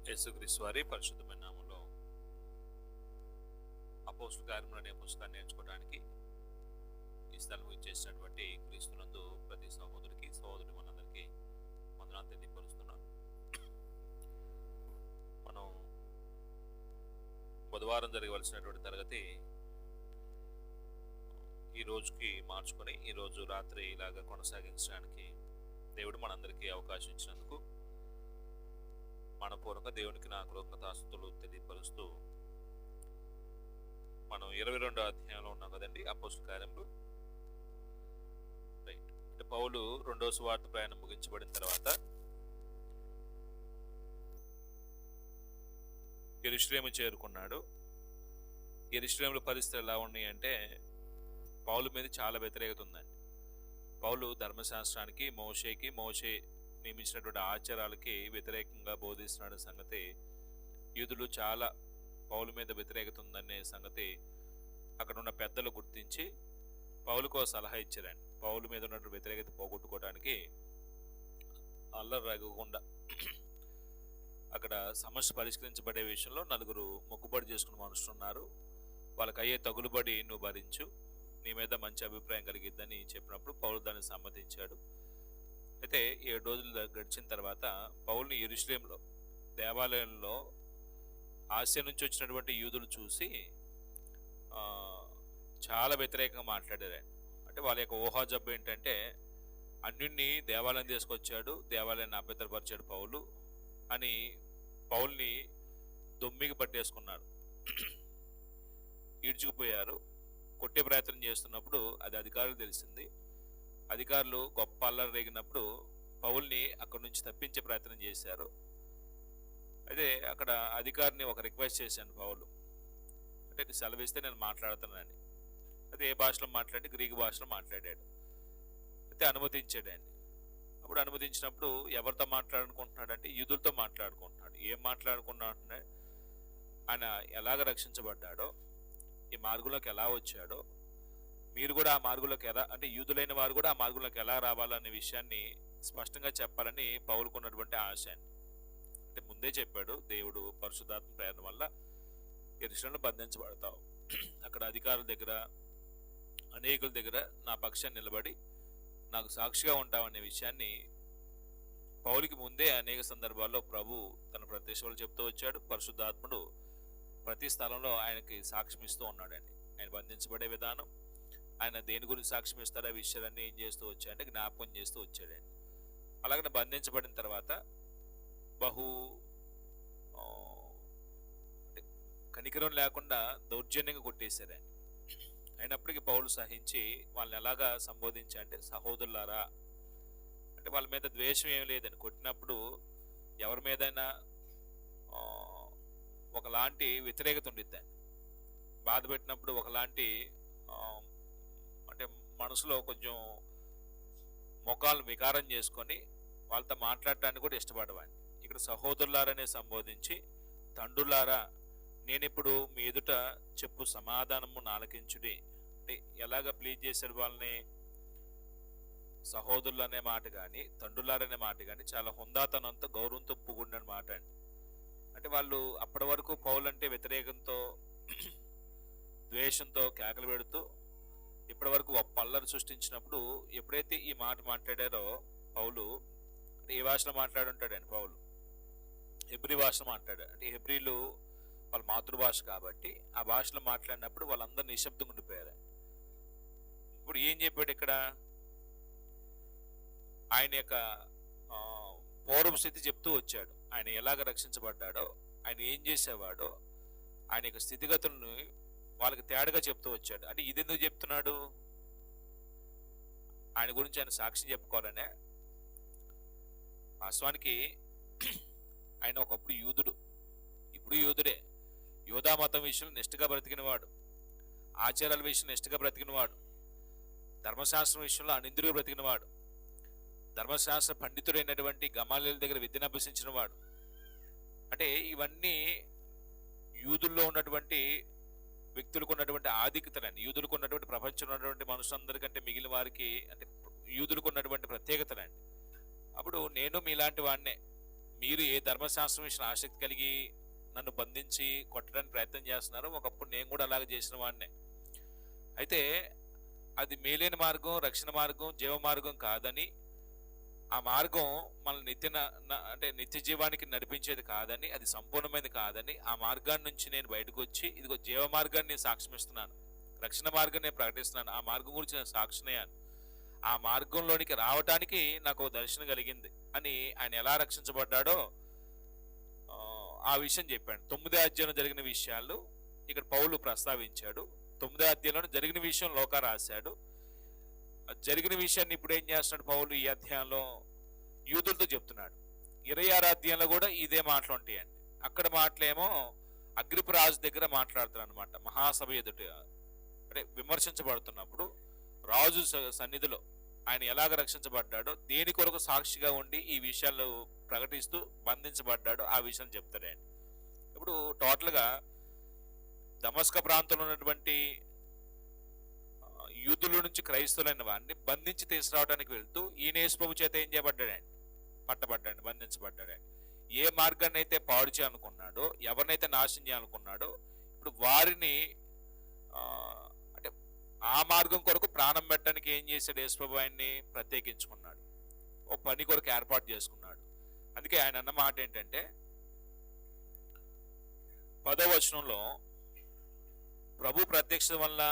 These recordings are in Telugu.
యేసుక్రీస్తు వారి పరిశుద్ధమైన నామములో అపోస్తలుల కార్యములు అనే పుస్తకాన్ని నేర్చుకోవడానికి ఈ స్థలం ఇచ్చేసినటువంటి క్రీస్తునందు ప్రతి సహోదరికి సహోదరి మనందరికీ వందనాలు తెలియపరుస్తున్నాను. మనం బుధవారం జరగవలసినటువంటి తరగతి ఈ రోజుకి మార్చుకొని ఈరోజు రాత్రి ఇలాగా కొనసాగించడానికి దేవుడు మనందరికీ అవకాశం ఇచ్చినందుకు మనపూర్వక దేవునికి నా కృతజ్ఞతాస్తుతులు తెలియపరుస్తూ మనం 22వ అధ్యాయంలో ఉన్నాం కదండి, అపోస్తలుల కార్యములు. రైట్, అంటే పౌలు రెండో సువార్త ప్రయాణం ముగించబడిన తర్వాత యెరూషలేము చేరుకున్నాడు. యెరూషలేములో పరిస్థితులు ఎలా ఉన్నాయి అంటే పౌలు మీద చాలా వ్యతిరేకత ఉందండి. పౌలు ధర్మశాస్త్రానికి మోషే నియమించినటువంటి ఆచారాలకి వ్యతిరేకంగా బోధిస్తున్నాడు సంగతి యూదులు చాలా పౌలు మీద వ్యతిరేకత ఉందనే సంగతి అక్కడ ఉన్న పెద్దలు గుర్తించి పౌలుకో సలహా ఇచ్చారండి. పౌలు మీద ఉన్నటువంటి వ్యతిరేకత పోగొట్టుకోవడానికి అల్లరి రగకుండా అక్కడ సమస్య పరిష్కరించబడే విషయంలో నలుగురు మొక్కుబడి చేసుకున్న మనుషులు ఉన్నారు, వాళ్ళకి అయ్యే తగులుబడి నువ్వు భరించు, నీ మీద మంచి అభిప్రాయం కలిగిద్దని చెప్పినప్పుడు పౌలు దాన్ని సమ్మతించాడు. అయితే 7 రోజులు గడిచిన తర్వాత పౌలుని యెరూషలేములో దేవాలయంలో ఆసియా నుంచి వచ్చినటువంటి యూదులు చూసి చాలా వ్యతిరేకంగా మాట్లాడారు. అంటే వాళ్ళ యొక్క ఊహాజబ్బు ఏంటంటే అన్యుణ్ణి దేవాలయం తీసుకొచ్చాడు, దేవాలయాన్ని అభ్యంతరపరిచాడు పౌలు అని పౌల్ని దొమ్మికి పట్టేసుకున్నారు. ఈడ్చుకుపోయారు. కొట్టే ప్రయత్నం చేస్తున్నప్పుడు అది అధికారులకు తెలిసింది. అధికారులు గొప్ప అల్లరి రేగినప్పుడు పౌల్ని అక్కడి నుంచి తప్పించే ప్రయత్నం చేశారు. అయితే అక్కడ అధికారిని ఒక రిక్వెస్ట్ చేశాను పౌలు, అంటే సెలవిస్తే నేను మాట్లాడుతున్నానని. అయితే ఏ భాషలో మాట్లాడి గ్రీకు భాషలో మాట్లాడాడు. అయితే అనుమతించాడు ఆయన. అప్పుడు అనుమతించినప్పుడు ఎవరితో మాట్లాడుకుంటున్నాడు అంటే యూదులతో మాట్లాడుకుంటున్నాడు. ఏం మాట్లాడుకున్నాడు అంటే ఆయన ఎలాగ రక్షించబడ్డాడో, ఈ మార్గంలోకి ఎలా వచ్చాడో, మీరు కూడా ఆ మార్గంలోకి ఎలా, అంటే యూదులైన వారు కూడా ఆ మార్గంలోకి ఎలా రావాలనే విషయాన్ని స్పష్టంగా చెప్పాలని పౌలుకున్నటువంటి ఆశ. అంటే ముందే చెప్పాడు, దేవుడు పరిశుద్ధాత్మ ప్రేరణ వల్ల యెరూషలేములో బంధించబడతావు, అక్కడ అధికారుల దగ్గర అనేకుల దగ్గర నా పక్షాన్ని నిలబడి నాకు సాక్షిగా ఉంటావనే విషయాన్ని పౌలుకి ముందే అనేక సందర్భాల్లో ప్రభు తన ప్రత్యక్షాలు చెప్తూ వచ్చాడు. పరిశుద్ధాత్ముడు ప్రతి స్థలంలో ఆయనకి సాక్ష్యం ఇస్తూ ఉన్నాడండి. ఆయన బంధించబడే విధానం, ఆయన దేని గురించి సాక్ష్యం ఇస్తాడో ఆ విషయాలన్నీ ఏం చేస్తూ వచ్చాడంటే జ్ఞాపకం చేస్తూ వచ్చాడండి. అలాగనే బంధించబడిన తర్వాత బహు కనికరం లేకుండా దౌర్జన్యంగా కొట్టేశారండి. అయినప్పటికీ పౌలు సహించి వాళ్ళని ఎలాగా సంబోధించారంటే సహోదరులారా, అంటే వాళ్ళ మీద ద్వేషం ఏం లేదని. కొట్టినప్పుడు ఎవరి మీదైనా ఒకలాంటి వ్యతిరేకత ఉండిద్దండి. బాధ పెట్టినప్పుడు ఒకలాంటి అంటే మనసులో కొంచెం ముఖాలు వికారం చేసుకొని వాళ్ళతో మాట్లాడటానికి కూడా ఇష్టపడవాడిని. ఇక్కడ సహోదరులారనే సంబోధించి తండ్రులారా నేను ఇప్పుడు మీ ఎదుట చెప్పు సమాధానము నాలకించుడి అంటే ఎలాగ ప్లీజ్ చేశారు వాళ్ళని. సహోదరులు అనే మాట కానీ తండ్రులారనే మాట కానీ చాలా హుందాతనంతో గౌరవంతో పుగుండిన మాట అండి. అంటే వాళ్ళు అప్పటి వరకు పౌలంటే వ్యతిరేకంతో ద్వేషంతో కేకలు పెడుతూ ఇప్పటి వరకు పల్లరు సృష్టించినప్పుడు ఎప్పుడైతే ఈ మాట మాట్లాడారో పౌలు, అంటే ఏ భాషలో మాట్లాడుంటాడండి పౌలు? హెబ్రీ భాషలో మాట్లాడాడు. అంటే హెబ్రీలు వాళ్ళ మాతృభాష కాబట్టి ఆ భాషలో మాట్లాడినప్పుడు వాళ్ళందరూ నిశ్శబ్దంగా ఉండిపోయారు. ఇప్పుడు ఏం చెప్పాడు ఇక్కడ? ఆయన యొక్క పూర్వ స్థితి చెప్తూ వచ్చాడు. ఆయన ఎలాగ రక్షించబడ్డాడో, ఆయన ఏం చేసేవాడో, ఆయన యొక్క స్థితిగతులను వాళ్ళకి తేడాగా చెప్తూ వచ్చాడు. అంటే ఇది ఎందుకు చెప్తున్నాడు? ఆయన గురించి ఆయన సాక్ష్యం చెప్పుకోవాలనే. వాస్తవానికి ఆయన ఒకప్పుడు యూదుడు, ఇప్పుడు యూదుడే. యూదా మతం విషయంలో నిష్ఠగా బ్రతికినవాడు, ఆచారాల విషయంలో నిష్ఠగా బ్రతికినవాడు, ధర్మశాస్త్రం విషయంలో అనింద్రుగా బ్రతికినవాడు, ధర్మశాస్త్ర పండితుడైనటువంటి గమాలీయుల దగ్గర విద్యను అభ్యసించిన వాడు. అంటే ఇవన్నీ యూదుల్లో ఉన్నటువంటి వ్యక్తులకు ఉన్నటువంటి ఆధిక్యతలండి. యూదులకు ఉన్నటువంటి ప్రపంచంలో ఉన్నటువంటి మనుషులందరికంటే మిగిలిన వారికి అంటే యూదులకు ఉన్నటువంటి ప్రత్యేకతలండి. అప్పుడు నేను మీలాంటి వాడినే, మీరు ఏ ధర్మశాస్త్రం విషయంలో ఆసక్తి కలిగి నన్ను బంధించి కొట్టడానికి ప్రయత్నం చేస్తున్నారో ఒకప్పుడు నేను కూడా అలాగే చేసిన వాడినే. అయితే అది మేలైన మార్గం, రక్షణ మార్గం, జీవ మార్గం కాదని, ఆ మార్గం మన అంటే నిత్య జీవానికి నడిపించేది కాదని, అది సంపూర్ణమైనది కాదని, ఆ మార్గాన్ని నుంచి నేను బయటకు వచ్చి ఇదిగో జీవ మార్గాన్ని నేను సాక్ష్యమిస్తున్నాను, రక్షణ మార్గం నేను ప్రకటిస్తున్నాను, ఆ మార్గం గురించి నేను సాక్షినయ్యాను, ఆ మార్గంలోనికి రావటానికి నాకు దర్శనం కలిగింది అని ఆయన ఎలా రక్షించబడ్డాడో ఆ విషయం చెప్పాడు. 9వ అధ్యాయంలో జరిగిన విషయాలు ఇక్కడ పౌలు ప్రస్తావించాడు. 9వ అధ్యాయంలో జరిగిన విషయం లోకా రాశాడు. జరిగిన విషయాన్ని ఇప్పుడు ఏం చేస్తున్నాడు పౌలు ఈ అధ్యాయంలో యూదులతో చెప్తున్నాడు. 26వ అధ్యాయంలో కూడా ఇదే మాటలు ఉంటాయండి. అక్కడ మాటలేమో అగ్రిప్ప రాజు దగ్గర మాట్లాడుతున్నాడు అనమాట. మహాసభ ఎదుట అంటే విమర్శించబడుతున్నప్పుడు రాజు సన్నిధిలో ఆయన ఎలాగ రక్షించబడ్డాడో, దేని కొరకు సాక్షిగా ఉండి ఈ విషయాలు ప్రకటిస్తూ బంధించబడ్డాడో ఆ విషయం చెప్తాడండి. ఇప్పుడు టోటల్గా దమస్క ప్రాంతంలో ఉన్నటువంటి యూదుల నుంచి క్రైస్తవులైన వారిని బంధించి తీసుకురావడానికి వెళ్తూ ఈయన యేసు ప్రభు చేత ఏం చేయబడ్డాడండి? పట్టబడ్డాడు, బంధించబడ్డాడండి. ఏ మార్గాన్ని అయితే పాడు చేయాలనుకున్నాడో, ఎవరినైతే నాశనం చేయాలనుకున్నాడో, ఇప్పుడు వారిని అంటే ఆ మార్గం కొరకు ప్రాణం పెట్టడానికి ఏం చేశాడు? యేసు ప్రభు ఆయన్ని ప్రత్యేకించుకున్నాడు, ఓ పని కొరకు ఏర్పాటు చేసుకున్నాడు. అందుకే ఆయన అన్న మాట ఏంటంటే 10వ వచనంలో ప్రభు ప్రత్యక్షత వల్ల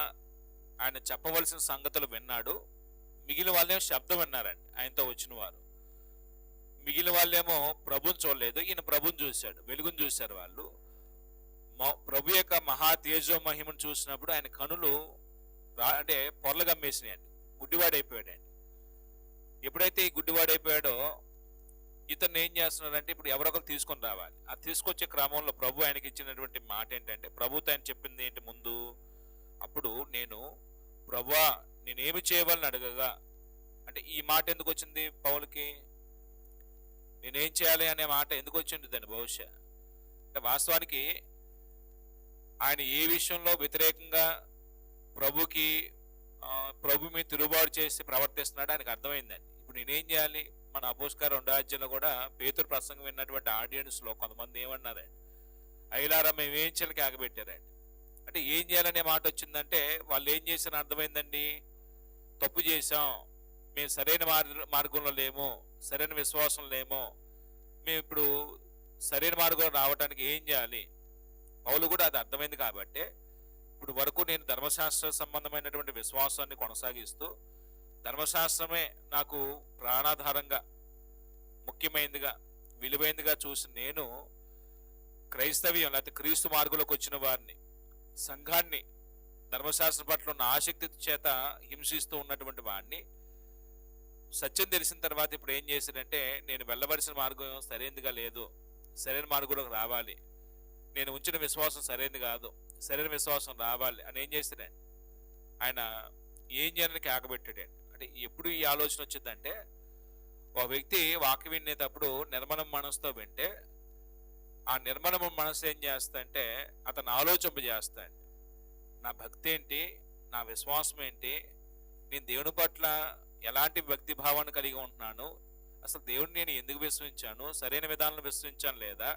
ఆయన చెప్పవలసిన సంగతులు విన్నాడు, మిగిలిన వాళ్ళేమో శబ్దం విన్నారండి. ఆయనతో వచ్చిన వారు మిగిలిన వాళ్ళేమో ప్రభుని చూడలేదు, ఈయన ప్రభుని చూశాడు, వెలుగును చూశారు. వాళ్ళు ప్రభు యొక్క మహా తేజో మహిమను చూసినప్పుడు ఆయన కనులు అంటే పొరలు గమ్మేసినాయండి, గుడ్డివాడైపోయాడండి. ఎప్పుడైతే ఈ గుడ్డివాడైపోయాడో ఇతన్ని ఏం చేస్తున్నారంటే ఇప్పుడు ఎవరొకరు తీసుకొని రావాలి. ఆ తీసుకొచ్చే క్రమంలో ప్రభు ఆయనకి ఇచ్చినటువంటి మాట ఏంటంటే, ప్రభుతో ఆయన చెప్పింది ఏంటి ముందు? అప్పుడు నేను ప్రభువా నేనేమి చేయవాలని అడగగా, అంటే ఈ మాట ఎందుకు వచ్చింది పౌలుకి? నేనేం చేయాలి అనే మాట ఎందుకు వచ్చింది దాన్ని? బహుశా అంటే వాస్తవానికి ఆయన ఏ విషయంలో వ్యతిరేకంగా ప్రభుకి ప్రభు మీద తిరుగుబాటు చేసి ప్రవర్తిస్తున్నాడు ఆయనకు అర్థమైందండి. ఇప్పుడు నేనేం చేయాలి? మన అపోస్తలుల 2వ అధ్యాయంలో కూడా పేతురు ప్రసంగం విన్నటువంటి ఆడియన్స్ లో కొంతమంది ఏమన్నారండి? అయిలారా మేము ఏం చేయాలి ఆగబెట్టారండి. అంటే ఏం చేయాలనే మాట వచ్చిందంటే వాళ్ళు ఏం చేశారని అర్థమైందండి. తప్పు చేశాం, మేము సరైన మార్గంలో లేము, సరైన విశ్వాసం లేము, మేము ఇప్పుడు సరైన మార్గంలో రావడానికి ఏం చేయాలి? పౌలు కూడా అది అర్థమైంది కాబట్టి ఇప్పుడు వరకు నేను ధర్మశాస్త్ర సంబంధమైనటువంటి విశ్వాసాన్ని కొనసాగిస్తూ ధర్మశాస్త్రమే నాకు ప్రాణాధారంగా, ముఖ్యమైనదిగా, విలువైనదిగా చూసి నేను క్రైస్తవ్యం లేకపోతే క్రీస్తు మార్గంలోకి వచ్చిన వారిని, సంఘాన్ని ధర్మశాస్త్రం పట్ల ఉన్న ఆసక్తి చేత హింసిస్తూ ఉన్నటువంటి వాడిని సత్యం తెలిసిన తర్వాత ఇప్పుడు ఏం చేశాడంటే, నేను వెళ్ళవలసిన మార్గం సరైనదిగా లేదు, సరైన మార్గంలోకి రావాలి, నేను ఉంచిన విశ్వాసం సరైనది కాదు, సరైన విశ్వాసం రావాలి అని ఏం చేస్తాడండి? ఆయన ఏం చేయాలని కేకబెట్టాడండి. అంటే ఎప్పుడు ఈ ఆలోచన వచ్చిందంటే, ఒక వ్యక్తి వాక్యం వినేటప్పుడు నిర్మలం మనసుతో వింటే ఆ నిర్మల మనసు ఏం చేస్తాడంటే అతను ఆలోచింపజేస్తాడు. నా భక్తి ఏంటి, నా విశ్వాసం ఏంటి, నేను దేవుని పట్ల ఎలాంటి భక్తి భావాన్ని కలిగి ఉంటున్నాను, అసలు దేవుడిని నేను ఎందుకు విశ్వసించాను, సరైన విధానంలో విశ్వసించాను లేదా,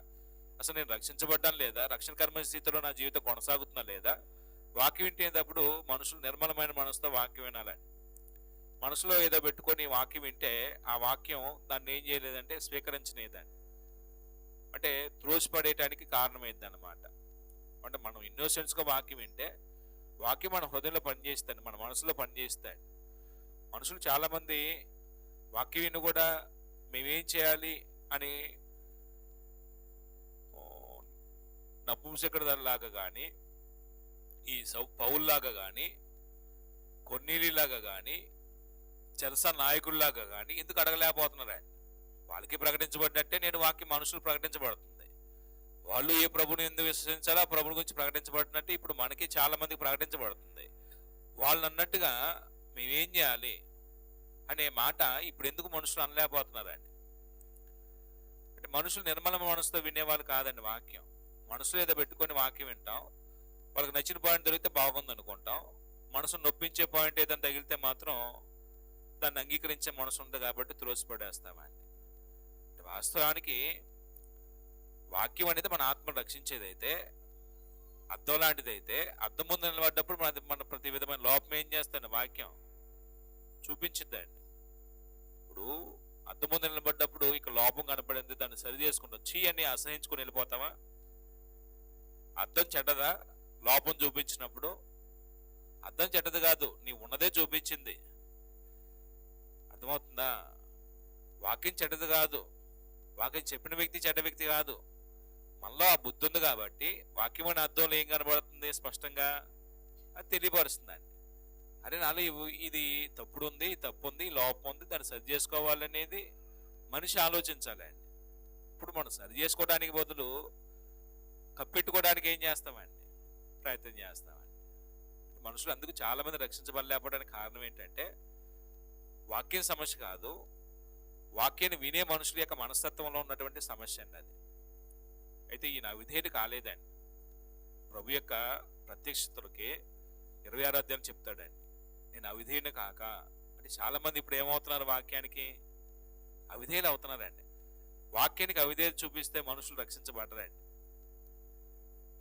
అసలు నేను రక్షించబడ్డాను లేదా, రక్షణ కర్మ స్థితిలో నా జీవితం కొనసాగుతున్నా లేదా. వాక్యం వింటేటప్పుడు మనుషులు నిర్మలమైన మనసుతో వాక్యం వినాలండి. మనసులో ఏదో పెట్టుకొని వాక్యం వింటే ఆ వాక్యం దాన్ని ఏం చేయలేదంటే స్వీకరించలేదండి, అంటే త్రోసిపడేయటానికి కారణమైంది అన్నమాట. అంటే మనం ఇన్నోసెన్స్గా వాక్యం వింటే వాక్యం మన హృదయంలో పనిచేస్తాడు, మన మనసులో పనిచేస్తాడు. మనుషులు చాలామంది వాక్యం విని కూడా మేమేం చేయాలి అని నపుంసకుడిలాగా కానీ, ఈ పౌల్లాగా కానీ, కొర్నేలిలాగా కానీ, చెరసా నాయకుల్లాగా కానీ ఎందుకు అడగలేకపోతున్నారండి? వాళ్ళకి ప్రకటించబడినట్టే నేను వాక్యం మనుషులు ప్రకటించబడుతుంది. వాళ్ళు ఏ ప్రభుని ఎందుకు విశ్వసించాలో ఆ ప్రభుని గురించి ప్రకటించబడినట్టు ఇప్పుడు మనకి చాలా మందికి ప్రకటించబడుతుంది. వాళ్ళు అన్నట్టుగా మేమేం చేయాలి అనే మాట ఇప్పుడు ఎందుకు మనుషులు అనలేకపోతున్నారండి? అంటే మనుషులు నిర్మల మనసుతో వినేవాళ్ళు కాదండి వాక్యం. మనసులో ఏదో పెట్టుకొని వాక్యం వింటాం, వాళ్ళకి నచ్చిన పాయింట్ దొరికితే బాగుంది అనుకుంటాం, మనసు నొప్పించే పాయింట్ ఏదైనా తగిలితే మాత్రం దాన్ని అంగీకరించే మనసు ఉంది కాబట్టి త్రోసిపడేస్తామండి. వాస్తవానికి వాక్యం అనేది మన ఆత్మను రక్షించేదైతే, అద్దం లాంటిదైతే, అద్దం ముందు నిలబడ్డప్పుడు మన ప్రతి విధమైన లోపం ఏం చేస్తాడు వాక్యం చూపించిద్దండి. ఇప్పుడు అద్దం ముందు నిలబడ్డప్పుడు ఇక లోపం కనపడింది, దాన్ని సరి చేసుకుంటాం. చీ అని అసహించుకుని వెళ్ళిపోతామా? అద్దం చెడ్డదా? లోపం చూపించినప్పుడు అద్దం చెడ్డది కాదు, నీ ఉన్నదే చూపించింది. అర్థమవుతుందా? వాక్యం చెడ్డది కాదు, వాక్యం చెప్పిన వ్యక్తి చెడ్డ వ్యక్తి కాదు. మనలో ఆ బుద్ధి ఉంది కాబట్టి వాక్యం అనే అర్థంలో ఏం కనబడుతుంది స్పష్టంగా, అది తెలియపరుస్తుందండి. అరే నాలో ఇది తప్పుడు ఉంది, తప్పు ఉంది, లోపం ఉంది, దాన్ని సరి చేసుకోవాలనేది మనిషి ఆలోచించాలండి. ఇప్పుడు మనం సరి చేసుకోవడానికి బదులు కప్పెట్టుకోవడానికి ఏం చేస్తామండి? ప్రయత్నం చేస్తామండి. మనుషులు అందుకు చాలా మంది రక్షించబడలేకపోవడానికి కారణం ఏంటంటే వాక్యం సమస్య కాదు, వాక్యాన్ని వినే మనుషుల యొక్క మనస్తత్వంలో ఉన్నటువంటి సమస్య అండి అది. అయితే ఈయన అవిధేయుడు కాలేదండి. ప్రభు యొక్క ప్రత్యక్షతలకి 26వ అధ్యాయం చెప్తాడండి, నేను అవిధేయుని కాక. అంటే చాలా మంది ఇప్పుడు ఏమవుతున్నారు? వాక్యానికి అవిధేయులు అవుతున్నారండి. వాక్యానికి అవిధేయులు చూపిస్తే మనుషులు రక్షించబడరండి.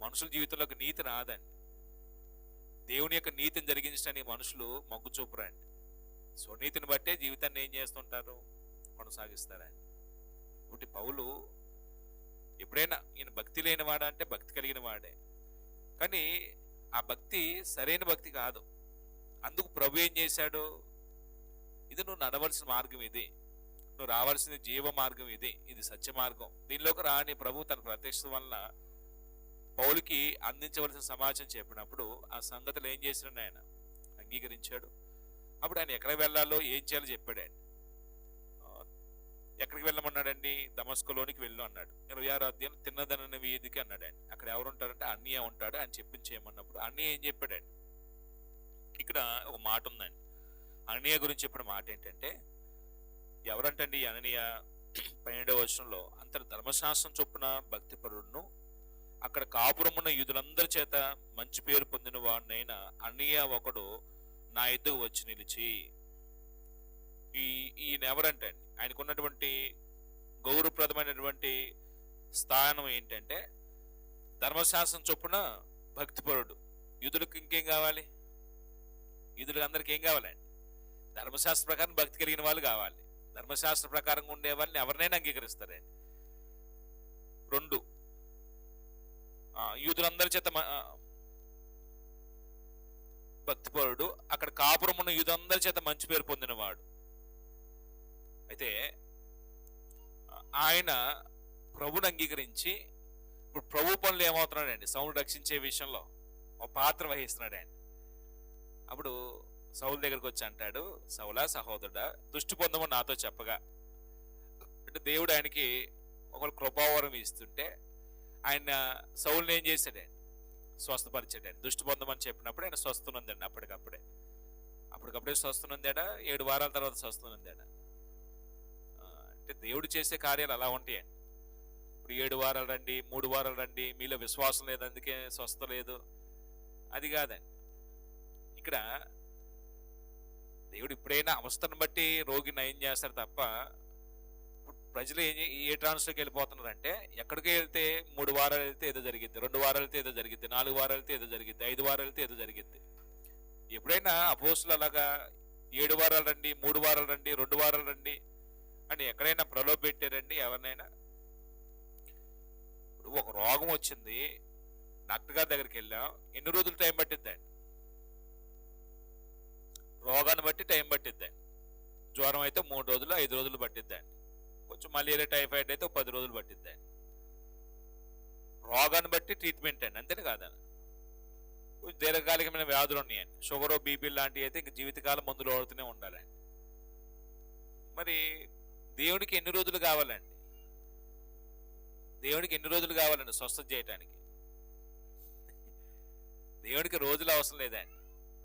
మనుషుల జీవితంలోకి నీతి రాదండి. దేవుని యొక్క నీతిని జరిగించడానికి మనుషులు మొగ్గు చూపురండి. స్వనీతిని బట్టే జీవితాన్ని ఏం చేస్తుంటారు? కొనసాగిస్తారండి. ఒకటి పౌలు ఎప్పుడైనా ఈయన భక్తి లేనివాడా అంటే భక్తి కలిగిన వాడే, కానీ ఆ భక్తి సరైన భక్తి కాదు. అందుకు ప్రభు ఏం చేశాడు? ఇది నువ్వు నడవలసిన మార్గం, ఇది నువ్వు రావాల్సిన జీవ మార్గం, ఇది సత్య మార్గం, దీనిలోకి రాని ప్రభు తన ప్రత్యక్షత వలన పౌలుకి అందించవలసిన సమాచారం చెప్పినప్పుడు ఆ సంగతులు ఏం చేసినాడు? ఆయన అంగీకరించాడు. అప్పుడు ఆయన ఎక్కడికి వెళ్ళాలో ఏం చేయాలో చెప్పాడు. ఆయన ఎక్కడికి వెళ్ళమన్నాడండి? దమస్కులోనికి వెళ్ళు అన్నాడు. 26వ అధ్యాయం తిన్నదనని వీధికి అన్నాడు. ఆయన అక్కడ ఎవరు ఉంటారంటే అన్నయ్య ఉంటాడు, ఆయన చెప్పించేయమన్నప్పుడు అన్నయ్య ఏం చెప్పాడండి? ఇక్కడ ఒక మాట ఉందండి. అననీయ గురించి చెప్పిన మాట ఏంటంటే, ఎవరంటండి అననీయ? 12వ వచనంలో, అంతటి ధర్మశాస్త్రం చొప్పున భక్తిపరుడును అక్కడ కాపురమున్న యూదులందరి చేత మంచి పేరు పొందిన వాడినైనా అననీయ ఒకడు నా ఎద్దుకు వచ్చి నిలిచి. ఈయన ఎవరంటే అండి, ఆయనకున్నటువంటి గౌరవప్రదమైనటువంటి స్థానం ఏంటంటే ధర్మశాస్త్రం చొప్పున భక్తిపరుడు. యూదులకు ఇంకేం కావాలి? యూదులకు అందరికి ఏం కావాలండి? ధర్మశాస్త్ర ప్రకారం భక్తి కలిగిన వాళ్ళు కావాలి. ధర్మశాస్త్ర ప్రకారంగా ఉండే వాళ్ళని ఎవరినైనా అంగీకరిస్తారండి. 2, యూదులందరి చేత భక్తిపరుడు అక్కడ కాపురం ఉన్న యూదులందరి చేత మంచి పేరు పొందినవాడు. అయితే ఆయన ప్రభుని అంగీకరించి ఇప్పుడు ప్రభు పనులు ఏమవుతున్నాడండి? సౌలు రక్షించే విషయంలో ఒక పాత్ర వహిస్తున్నాడండి. అప్పుడు సౌలు దగ్గరికి వచ్చి అంటాడు, సౌలా సహోదరుడా, దృష్టి పొందమని నాతో చెప్పగా. అంటే దేవుడు ఆయనకి ఒక కృపావరం ఇస్తుంటే ఆయన సౌలుని ఏం చేశాడండి? స్వస్థపరిచాడండి. దృష్టి పొందమని చెప్పినప్పుడు ఆయన స్వస్థనుందండి. అప్పటికప్పుడే స్వస్థనుందాడా? 7 వారాల తర్వాత స్వస్థనుందాడా? అంటే దేవుడు చేసే కార్యాలు అలా ఉంటాయండి. ఇప్పుడు 7 వారాలు రండి, 3 వారాలు రండి, మీలో విశ్వాసం లేదు అందుకే స్వస్థ లేదు, అది కాదండి. ఇక్కడ దేవుడు ఇప్పుడైనా అవస్థను బట్టి రోగి నయం చేస్తారు తప్ప ప్రజలు ఏ ట్రాన్స్లోకి వెళ్ళిపోతున్నారంటే, ఎక్కడికి వెళ్తే 3 వారాలు వెళ్తే ఏదో జరిగింది, 2 వారాలు వెళ్తే ఏదో జరిగింది, 4 వారాలు వెళ్తే ఏదో జరిగింది, 5 వారాలు వెళ్తే ఏదో జరిగింది. ఎప్పుడైనా అపోస్తులు అలాగా 7 వారాలు రండి, 3 వారాలు రండి, 2 వారాలు రండి అని ఎక్కడైనా ప్రలోభ పెట్టారండి ఎవరినైనా? ఇప్పుడు ఒక రోగం వచ్చింది, డాక్టర్ గారి దగ్గరికి వెళ్ళాం, ఎన్ని రోజులు టైం పట్టిద్దండి? రోగాన్ని బట్టి టైం పట్టిద్దండి. జ్వరం అయితే 3 రోజులు 5 రోజులు పట్టిద్దండి. కొంచెం మలేరియా టైఫాయిడ్ అయితే 10 రోజులు పట్టిద్దండి. రోగాన్ని బట్టి ట్రీట్మెంట్ అండి, అంతేనే కాదని. కొంచెం దీర్ఘకాలికమైన వ్యాధులు ఉన్నాయండి, షుగర్ బీపీ లాంటివి అయితే ఇంక జీవితకాలం మందులు వాడుతూనే ఉండాలండి. మరి దేవుడికి ఎన్ని రోజులు కావాలండి? దేవుడికి ఎన్ని రోజులు కావాలండి స్వస్థత చేయటానికి? దేవుడికి రోజులు అవసరం లేదండి,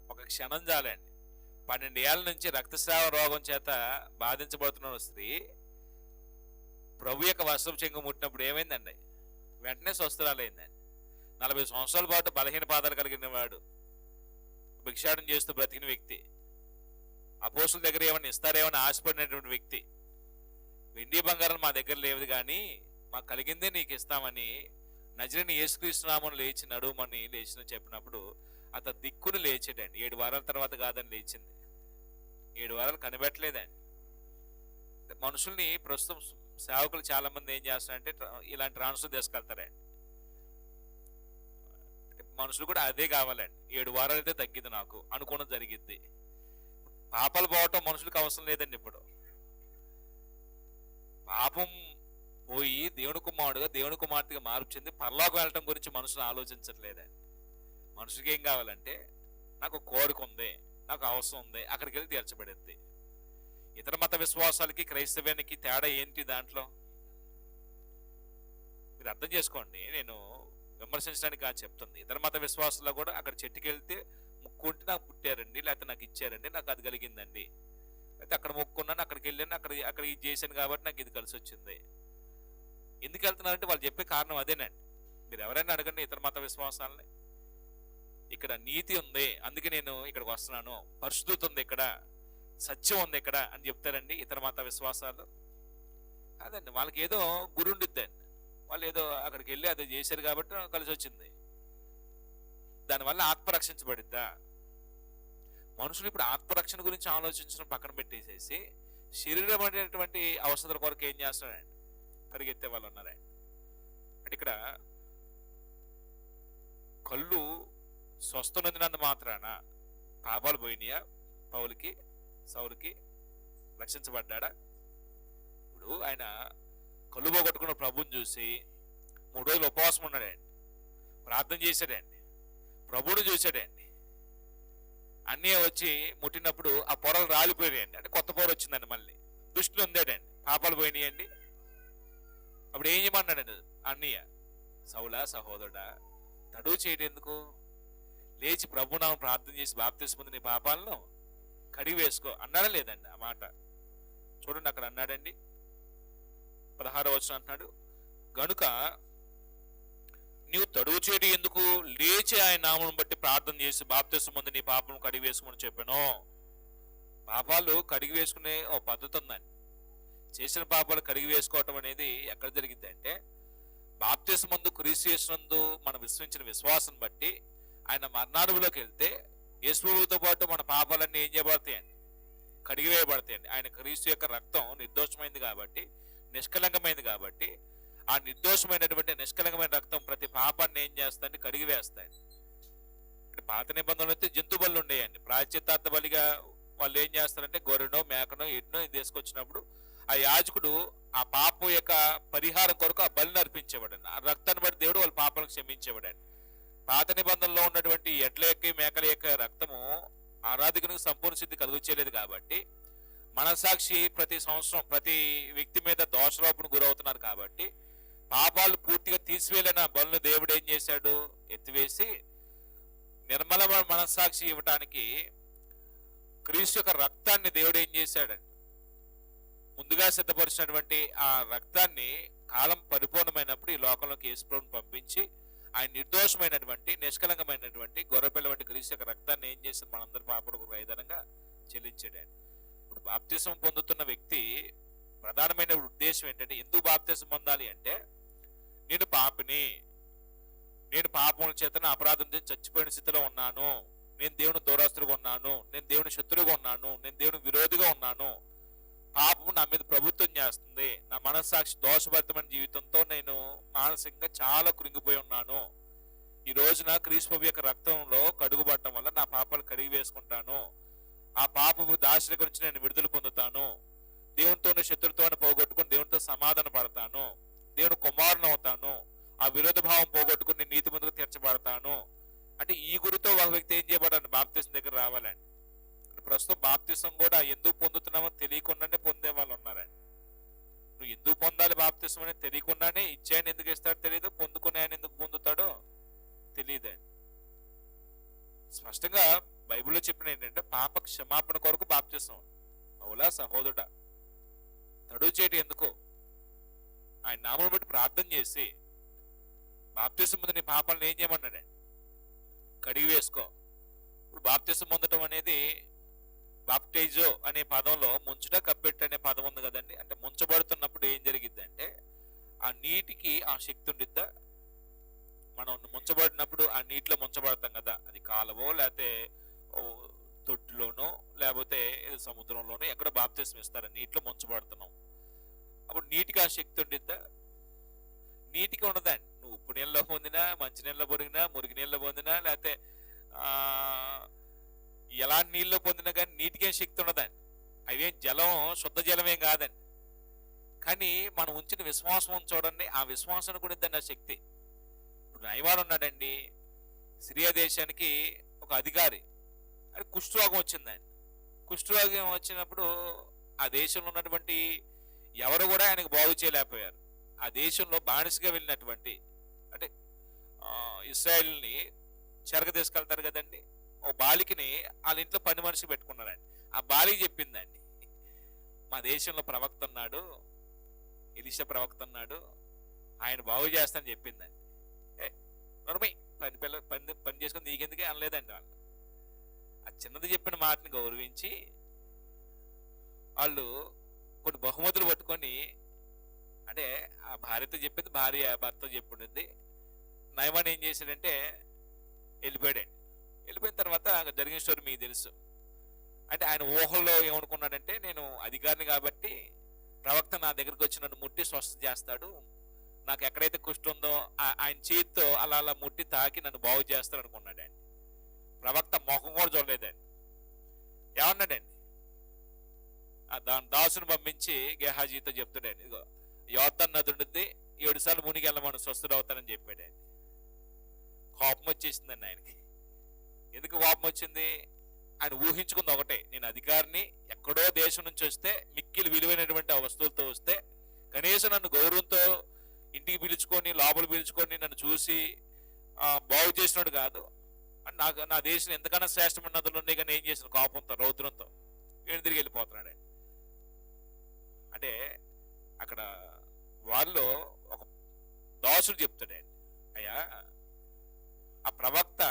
ఒక క్షణం చాలండి. 12 ఏళ్ల నుంచి రక్తస్రావ రోగం చేత బాధించబడుతున్న స్త్రీ ప్రభు యొక్క వస్త్రం చెంగు ముట్టినప్పుడు ఏమైందండి? వెంటనే స్వస్థరాలైందండి. 40 సంవత్సరాల పాటు బలహీన పాదాలు కలిగిన వాడు, భిక్షాటం చేస్తూ బ్రతికిన వ్యక్తి, అపోస్తుల దగ్గర ఏమన్నా ఇస్తారేమని ఆశపడినటువంటి వ్యక్తి, వెండి బంగారం మా దగ్గర లేదు కానీ మాకు కలిగిందే నీకు ఇస్తామని నజరేయుడైన యేసుక్రీస్తు నామమున లేచి నడుమని లేచిన చెప్పినప్పుడు అతను దిక్కును లేచాడండి. 7 వారాల తర్వాత కాదని లేచింది. 7 వారాలు కనిపెట్టలేదండి. మనుషుల్ని ప్రస్తుతం సేవకులు చాలా మంది ఏం చేస్తారంటే ఇలాంటి ట్రాన్స్ఫర్ తీసుకెళ్తారండి. మనుషులు కూడా అదే కావాలండి. 7 వారాలు అయితే తగ్గింది నాకు అనుకోవడం జరిగింది. పాపాలు పోవటం మనుషులకు అవసరం లేదండి. ఇప్పుడు పాపం పోయి దేవుని కుమారుడుగా దేవుని కుమార్తెగా మార్పు చెంది పరలోకం వెళ్ళటం గురించి మనుషులు ఆలోచించట్లేదండి. మనుషులకి ఏం కావాలంటే నాకు కోరిక ఉంది, నాకు అవసరం ఉంది, అక్కడికి వెళ్ళి తీర్చబడింది. ఇతర మత విశ్వాసాలకి క్రైస్తవ్యానికి తేడా ఏంటి దాంట్లో? మీరు అర్థం చేసుకోండి. నేను విమర్శించడానికి కాదు చెప్తుంది. ఇతర మత విశ్వాసాల్లో కూడా అక్కడ చెట్టుకి వెళ్తే ముక్కుంటే నాకు పుట్టారండి, లేకపోతే నాకు ఇచ్చారండి, నాకు అది కలిగిందండి, అయితే అక్కడ మొక్కున్నాను, అక్కడికి వెళ్ళాను, అక్కడ ఇది చేశాను కాబట్టి నాకు ఇది కలిసి వచ్చింది. ఎందుకు వెళ్తున్నారంటే వాళ్ళు చెప్పే కారణం అదేనండి. మీరు ఎవరైనా అడగండి ఇతర మత విశ్వాసాలని, ఇక్కడ నీతి ఉంది అందుకే నేను ఇక్కడికి వస్తున్నాను, పరిశుద్ధత ఉంది ఇక్కడ, సత్యం ఉంది ఇక్కడ అని చెప్తారండి ఇతర మత విశ్వాసాలు? కాదండి. వాళ్ళకి ఏదో గురి ఉండిద్దండి. వాళ్ళు ఏదో అక్కడికి వెళ్ళి అది చేశారు కాబట్టి కలిసి వచ్చింది. దానివల్ల ఆత్మ రక్షించబడిద్దా? మనుషులు ఇప్పుడు ఆత్మరక్షణ గురించి ఆలోచించడం పక్కన పెట్టేసేసి శరీరమైనటువంటి అవసరాల కొరకు ఏం చేస్తున్నారండి? పరిగెత్తే వాళ్ళు ఉన్నారండి. అంటే ఇక్కడ కళ్ళు స్వస్థనందినందు మాత్రాన పాపాలు పోయినాయా? పౌలుకి సౌలుకి రక్షించబడ్డా? ఇప్పుడు ఆయన కళ్ళు పోగొట్టుకున్న ప్రభుని చూసి 3 రోజులు ఉపవాసం ఉన్నాడండి, ప్రార్థన చేశాడండి, ప్రభువుని చూశాడండి. అన్నీ వచ్చి ముట్టినప్పుడు ఆ పొరలు రాలిపోయాయండి. అంటే కొత్త పొర వచ్చిందండి. మళ్ళీ దృష్టిలో ఉందాడండి, పాపాలు పోయినాయండి. అప్పుడు ఏం చేయమన్నాడండి అన్నయ్య? సౌలా సహోదరుడా, తడువు చేయడం ఎందుకు? లేచి ప్రభునామం ప్రార్థన చేసి బాప్తిస్మం పొంది నీ పాపాలను కడిగి వేసుకో అన్నాడా లేదండి? ఆ మాట చూడండి, అక్కడ అన్నాడండి. 16వ వచనం అంటున్నాడు, గనుక నీవు తడువు చేయడం ఎందుకు? లేచి ఆయన నామమును బట్టి ప్రార్థన చేసి బాప్తిస్మం పొంది నీ పాపం కడిగి వేసుకోమని చెప్పాను. పాపాలు కడిగి వేసుకునే ఓ పద్ధతి ఉందండి. చేసిన పాపాలు కడిగి వేసుకోవటం అనేది ఎక్కడ జరిగింది అంటే, బాప్తిస్మం మందు క్రీస్తు యేసునందు మనం విశ్వసించిన విశ్వాసం బట్టి ఆయన మరణానుభవంలోకి వెళ్తే యేసుతో పాటు మన పాపాలన్నీ ఏం చేయబడతాయండి? కడిగివేయబడతాయండి. ఆయన క్రీస్తు యొక్క రక్తం నిర్దోషమైంది కాబట్టి, నిష్కలంకమైంది కాబట్టి, ఆ నిర్దోషమైనటువంటి నిష్కలంకమైన రక్తం ప్రతి పాపాన్ని ఏం చేస్తాయండి? కడిగివేస్తాయండి. అంటే పాత నిబంధనలు అయితే జంతు బలు ఉండేయండి. ప్రాయశ్చిత్తార్థ బలిగా వాళ్ళు ఏం చేస్తారంటే గొర్రెనో మేకనో ఎడ్నో ఇది తీసుకొచ్చినప్పుడు ఆ యాజకుడు ఆ పాపం యొక్క పరిహారం కొరకు ఆ బలిని అర్పించేవాడండి. ఆ రక్తాన్ని బట్టి దేవుడు వాళ్ళ పాపాలను క్షమించేవాడండి. పాత నిబంధనలో ఉన్నటువంటి ఎడ్ల యొక్క మేకల యొక్క రక్తము ఆరాధకునికి సంపూర్ణ సిద్ధి కలుగుచేయలేదు కాబట్టి, మనసాక్షి ప్రతి సంవత్సరం ప్రతి వ్యక్తి మీద దోషారోపణ గురవుతున్నారు కాబట్టి, పాపాలు పూర్తిగా తీసివేయలేని బలును దేవుడు ఏం చేశాడు? ఎత్తివేసి నిర్మలమైన మనస్సాక్షి ఇవ్వటానికి క్రీస్తు యొక్క రక్తాన్ని దేవుడు ఏం చేశాడండి? ముందుగా సిద్ధపరిచినటువంటి ఆ రక్తాన్ని కాలం పరిపూర్ణమైనప్పుడు ఈ లోకంలోకి యేసుప్రభువుని పంపించి ఆయన నిర్దోషమైనటువంటి నిష్కలంకమైనటువంటి గొర్రెపిల్ల వంటి క్రీస్తు యొక్క రక్తాన్ని ఏం చేసి మనందరి పాపలకు రైదనంగా చెల్లించాడండి. ఇప్పుడు బాప్తిసం పొందుతున్న వ్యక్తి ప్రధానమైన ఉద్దేశం ఏంటంటే, ఎందుకు బాప్తిసం పొందాలి అంటే, నేను పాపిని, నేను పాపముల చేత అపరాధం చేసి చచ్చిపోయిన స్థితిలో ఉన్నాను, నేను దేవుని దూరస్తులుగా ఉన్నాను, నేను దేవుని శత్రువుగా ఉన్నాను, నేను దేవుని విరోధిగా ఉన్నాను, పాపం నా మీద ప్రభుత్వం చేస్తుంది, నా మనస్సాక్షి దోషభరితమైన జీవితంతో నేను మానసికంగా చాలా కృంగిపోయి ఉన్నాను. ఈ రోజున క్రీస్తు యొక్క రక్తంలో కడుగుబట్టడం వల్ల నా పాపాలు కడిగి వేసుకుంటాను, ఆ పాపపు దాశల గురించి నేను విడుదల పొందుతాను, దేవునితోనే శత్రుత్వాన్ని పోగొట్టుకుని దేవునితో సమాధాన పడతాను, దేవుని కుమారుని అవుతాను, ఆ విరోధ భావం పోగొట్టుకుని నీతి ముందుకు తీర్చబడతాను అంటే ఈ గురితో ఒక వ్యక్తి ఏం చేయబడాలి? బాప్తిసం దగ్గర రావాలండి. ప్రస్తుతం బాప్తిసం కూడా ఎందుకు పొందుతున్నామో తెలియకుండానే పొందే వాళ్ళు ఉన్నారండి. నువ్వు ఎందుకు పొందాలి బాప్తిసం అనేది తెలియకుండానే ఇచ్చాయని ఎందుకు ఇస్తాడో తెలియదు, పొందుకునే ఆయన ఎందుకు పొందుతాడో తెలియదండి. స్పష్టంగా బైబిల్లో చెప్పిన ఏంటంటే, పాప క్షమాపణ కొరకు బాప్తిసం. అవులా సహోదరుడా, తడువు చేయడం ఎందుకు? ఆయన నామం బట్టి ప్రార్థన చేసి బాప్తిసం ముందు నీ పాపాలను ఏం చేయమన్నాడండి? కడిగి వేసుకో. ఇప్పుడు బాప్తిసం పొందడం అనేది బాప్టైజో అనే పదంలో ముంచుట కప్పెట్టు అనే పదం ఉంది కదండి. అంటే ముంచబడుతున్నప్పుడు ఏం జరిగిద్ది అంటే, ఆ నీటికి ఆ శక్తి ఉండిద్దా? మనం ముంచబడినప్పుడు ఆ నీటిలో ముంచబడతాం కదా, అది కాలవో లేకపోతే తొట్టిలోనో లేకపోతే సముద్రంలోనో ఎక్కడ బాప్తిస్మం ఇస్తారు, నీటిలో ముంచబడుతున్నాం. అప్పుడు నీటికి ఆ శక్తి ఉండిద్దా? నీటికి ఉండదండి. నువ్వు ఉప్పు నీళ్ళలో పొందినా, మంచి నీళ్ళలో పొందినా, మురికి నీళ్ళలో పొందినా, లేకపోతే ఎలాంటి నీళ్ళలో పొందినా కానీ నీటికేం శక్తి ఉండదండి. అవేం జలం శుద్ధ జలమేం కాదండి. కానీ మనం ఉంచిన విశ్వాసం చూడండి, ఆ విశ్వాసానికి కూడా ఆ శక్తి. ఇప్పుడు నయమాన్ ఉన్నాడండి, సిరియా దేశానికి ఒక అధికారి, అది కుష్ఠరోగం వచ్చిందండి. కుష్ఠరోగం వచ్చినప్పుడు ఆ దేశంలో ఉన్నటువంటి ఎవరు కూడా ఆయనకు బాగు చేయలేకపోయారు. ఆ దేశంలో బానిసగా వెళ్ళినటువంటి, అంటే ఇస్రాయేల్ని చెరగ తీసుకెళ్తారు కదండి, ఓ బాలికని వాళ్ళ ఇంట్లో పని మనిషి పెట్టుకున్నారండి. ఆ బాలిక చెప్పిందండి, మా దేశంలో ప్రవక్త ఉన్నాడు, ఎలీషా ప్రవక్త ఉన్నాడు, ఆయన బాగు చేస్తానని చెప్పిందండి. పని చేసుకుని నీకెందుకే అనలేదండి వాళ్ళు. ఆ చిన్నది చెప్పిన మాటని గౌరవించి వాళ్ళు కొన్ని బహుమతులు పట్టుకొని, అంటే ఆ భార్యతో చెప్పింది, భార్య భర్త చెప్పింది. నయమాన్ ఏం చేశాడంటే వెళ్ళిపోయాడండి. వెళ్ళిపోయిన తర్వాత జరిగిన స్టోరీ మీకు తెలుసు. అంటే ఆయన ఊహల్లో ఏమనుకున్నాడంటే, నేను అధికారిని కాబట్టి ప్రవక్త నా దగ్గరికి వచ్చి నన్ను ముట్టి స్వస్థ చేస్తాడు, నాకు ఎక్కడైతే కుష్టి ఉందో ఆయన చేతితో అలా అలా ముట్టి తాకి నన్ను బాగు చేస్తాడు అనుకున్నాడండి. ప్రవక్త మొహం కూడా చూడలేదండి. ఏమన్నాడండి, దాని దాసును పంపించి గేహాజీతో చెప్తాడండి, ఇదిగో యోర్దాను నది ఉండుద్ది, 7 సార్లు మునిగి వెళ్ళమని స్వస్థుడు అవుతానని చెప్పాడండి. కోపం వచ్చేసిందండి ఆయనకి. ఎందుకు కోపం వచ్చింది? ఆయన ఊహించుకుంది ఒకటే, నేను అధికారిని, ఎక్కడో దేశం నుంచి వస్తే, మిక్కిలి విలువైనటువంటి ఆ వస్తువులతో వస్తే కనీసం నన్ను గౌరవంతో ఇంటికి పిలుచుకొని లోపల పిలుచుకొని నన్ను చూసి బాగు చేసినాడు కాదు, నాకు నా దేశం ఎంతకన్నా శ్రేష్టమైన నదులు ఉన్నాయి కానీ ఏం చేసిన కోపంతో రౌద్రంతో నేను తిరిగి వెళ్ళిపోతున్నాడు. అంటే అక్కడ వాళ్ళు ఒక దాసుడు చెప్తాడండి, అయ్యా ఆ ప్రవక్త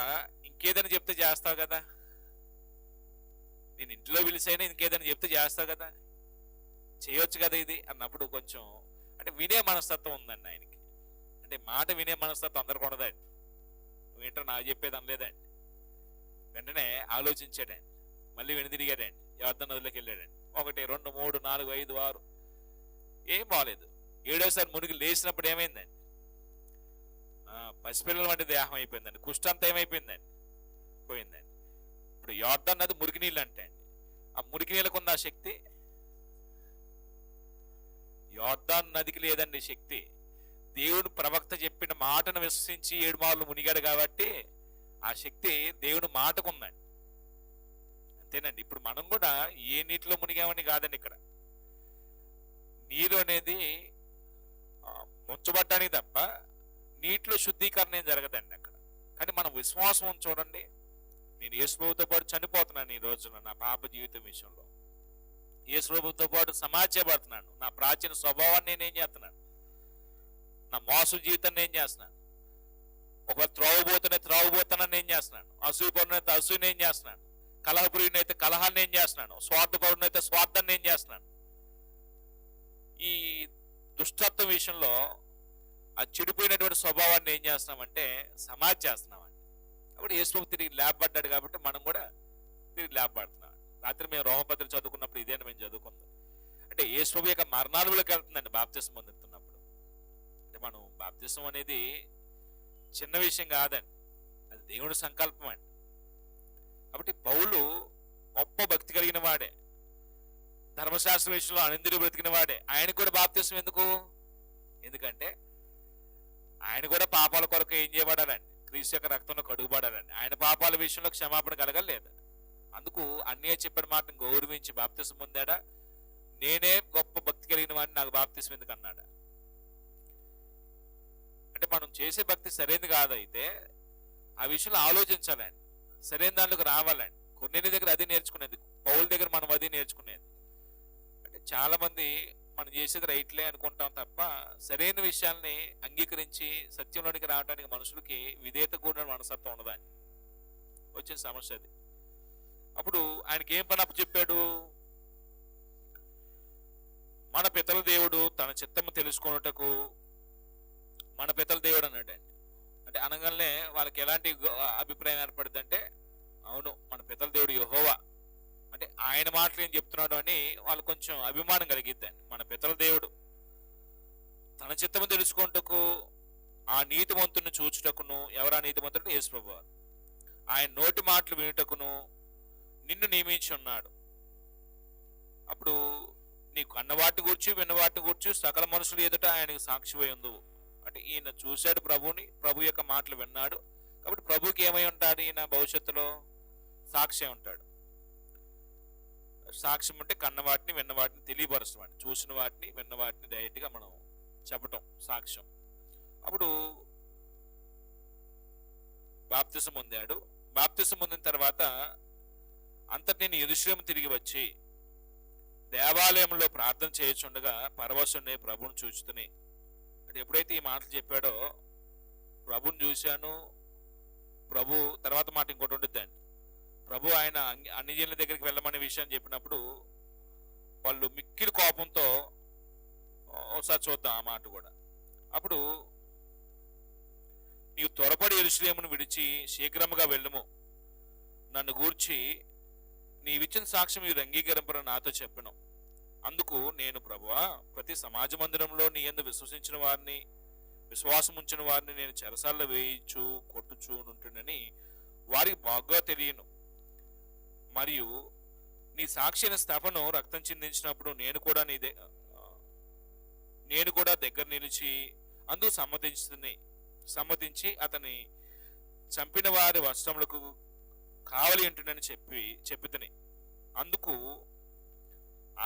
ఇంకేదైనా చెప్తే చేస్తావు కదా, నేను ఇంట్లో పిలిచైనా ఇంకేదైనా చెప్తే చేస్తావు కదా, చేయొచ్చు కదా ఇది అన్నప్పుడు కొంచెం అంటే వినే మనస్తత్వం ఉందండి ఆయనకి. అంటే మాట వినే మనస్తత్వం అందరికి ఉండదండి. నువ్వేంటో నాకు చెప్పేది అనలేదండి. వెంటనే ఆలోచించాడండి, మళ్ళీ వెనుదిరిగాడండి, యోర్దాను నదిలోకి వెళ్ళాడండి. 1 2 3 4 5 6 ఏం బాగలేదు. 7వసారి మునిగి లేచినప్పుడు ఏమైందండి, పసిపిల్లల వంటి దేహం అయిపోయిందండి, కుష్ఠంతా ఏమైపోయిందండి, పోయిందండి. ఇప్పుడు యోర్దాను నది మురికి నీళ్ళు అంటే అండి, ఆ మురికి నీళ్ళకు ఉన్న శక్తి యోర్దాను నదికి లేదండి శక్తి. దేవుడు ప్రవక్త చెప్పిన మాటను విశ్వసించి 7 మార్లు మునిగాడు కాబట్టి ఆ శక్తి దేవుని మాటకు ఉందండి. అంతేనండి. ఇప్పుడు మనం కూడా ఏ నీటిలో మునిగామని కాదండి, ఇక్కడ నీరు అనేది ముంచబట్టడానికి తప్ప నీటిలో శుద్ధీకరణ ఏం జరగదండి అక్కడ. కానీ మనం విశ్వాసం చూడండి, నేను యేసుప్రభువుతో పాటు చనిపోతున్నాను ఈ రోజున నా పాప జీవితం విషయంలో, యేసుప్రభువుతో పాటు సమాజపడుతున్నాను, నా ప్రాచీన స్వభావాన్ని నేనేం చేస్తున్నాను, నా మోస జీవితాన్ని ఏం చేస్తున్నాను, ఒకవేళ త్రోవబోతానని ఏం చేస్తున్నాను, అసూయపరునైతే అసూయని ఏం చేస్తున్నాను, కలహప్రియునైతే కలహాన్ని ఏం చేస్తున్నాను, స్వార్థపరునైతే స్వార్థాన్ని ఏం చేస్తున్నాను. ఈ దుష్టత్వం విషయంలో ఆ చెడిపోయినటువంటి స్వభావాన్ని ఏం చేస్తున్నామంటే సమాధి చేస్తున్నామండి. అప్పుడు యేసుప్రభు తిరిగి లేపబడ్డాడు కాబట్టి మనం కూడా తిరిగి లేపబడుతున్నాం. రాత్రి మేము రోమపత్రిక చదువుకున్నప్పుడు ఇదేనా మేము చదువుకుందాం. అంటే యేసుప్రభు యొక్క మరణాలలోకి వెళ్తుందండి బాప్తిస్మం పొందుతున్నప్పుడు. అంటే మనం బాప్తిస్మం అనేది చిన్న విషయం కాదండి, అది దేవుడి సంకల్పం అండి. కాబట్టి పౌలు గొప్ప భక్తి కలిగిన వాడే, ధర్మశాస్త్ర విషయంలో అనిందుడు బ్రతికిన వాడే. ఆయనకు కూడా బాప్తిస్మం ఎందుకు? ఎందుకంటే ఆయన కూడా పాపాల కొరకు ఏం చేయబడాలండి, క్రీస్తు యొక్క రక్తంలో కడుగుబడాలండి. ఆయన పాపాల విషయంలో క్షమాపణ కలగలేదు. అందుకు అన్నయ్య చెప్పిన మాటను గౌరవించి బాప్తిస్మం పొందాడా. నేనే గొప్ప భక్తి కలిగిన వాడిని, నాకు బాప్తిస్మం ఎందుకు అన్నాడా. అంటే మనం చేసే భక్తి సరైనది కాదైతే ఆ విషయంలో ఆలోచించాలండి, సరైన దాంట్లోకి రావాలండి. కొన్ని దగ్గర అది నేర్చుకునేది, పౌల దగ్గర మనం అది నేర్చుకునేది. అంటే చాలా మంది మనం చేసేది రైట్లే అనుకుంటాం తప్ప సరైన విషయాల్ని అంగీకరించి సత్యంలోనికి రావడానికి మనుషులకి విధేయత కూడిన మనస్తత్వం ఉండదండి. వచ్చిన సమస్య అది. అప్పుడు ఆయనకి ఏం పని అప్పు చెప్పాడు? మన పితల దేవుడు తన చిత్తము తెలుసుకొనుటకు మన పితల దేవుడు అన్నాడండి. అంటే అనగానే వాళ్ళకి ఎలాంటి అభిప్రాయం ఏర్పడుద్ది అంటే, అవును మన పితల దేవుడు యెహోవా, అంటే ఆయన మాటలు ఏం చెప్తున్నాడు అని వాళ్ళు కొంచెం అభిమానం కలిగిద్దండి. మన పితల దేవుడు తన చిత్తము తెలుసుకుంటకు ఆ నీతిమంతుని చూచుటకును, ఎవరా నీతిమంతుడు? యేసు ప్రభువు. ఆయన నోటి మాటలు వినుటకును నిన్ను నియమించి ఉన్నాడు. అప్పుడు నీకు అన్నవాటిని గురించి విన్నవాటిని గురించి సకల మనుషులు ఎదుట ఆయనకు సాక్షివై ఉండు. అంటే ఈయన చూశాడు ప్రభుని, ప్రభు యొక్క మాటలు విన్నాడు కాబట్టి ప్రభుకి ఏమై ఉంటాడు? ఈయన భవిష్యత్తులో సాక్షి ఉంటాడు. సాక్ష్యం అంటే కన్న వాటిని విన్న వాటిని తెలియపరచడం అండి. చూసిన వాటిని విన్న వాటిని డైరెక్ట్గా మనం చెప్పటం సాక్ష్యం. అప్పుడు బాప్తిసం పొందాడు. బాప్తిసం పొందిన తర్వాత అంతటి నేను యెరూషలేము తిరిగి వచ్చి దేవాలయంలో ప్రార్థన చేయుచుండగా పరవశుని ప్రభుని చూచుతుని, అంటే ఎప్పుడైతే ఈ మాటలు చెప్పాడో ప్రభుని చూశాను, ప్రభు తర్వాత మాట ఇంకోటి ఉండిద్దండి. ప్రభు ఆయన అన్ని జనుల దగ్గరికి వెళ్ళమనే విషయాన్ని చెప్పినప్పుడు వాళ్ళు మిక్కిలి కోపంతో, ఒకసారి చూద్దాం ఆ మాట కూడా. అప్పుడు నీవు త్వరపడి యెరూషలేమును విడిచి శీఘ్రముగా వెళ్ళుము, నన్ను గూర్చి నీవిచ్చిన సాక్ష్యం మీరు అంగీకరింపరని నాతో చెప్పను. అందుకు నేను, ప్రభువా, ప్రతి సమాజ మందిరంలో నీ యందు విశ్వసించిన వారిని, విశ్వాసం ఉంచిన వారిని నేను చెరసాల్లో వేయించు కొట్టుచు ఉంటునని వారికి బాగా తెలియను. మరియు నీ సాక్షి అయిన స్తెఫను రక్తం చిందించినప్పుడు నేను కూడా దగ్గర నిలిచి అందుకు సమ్మతించి అతని చంపిన వారి వస్త్రములకు కావలి ఉంటుందని చెప్పితని. అందుకు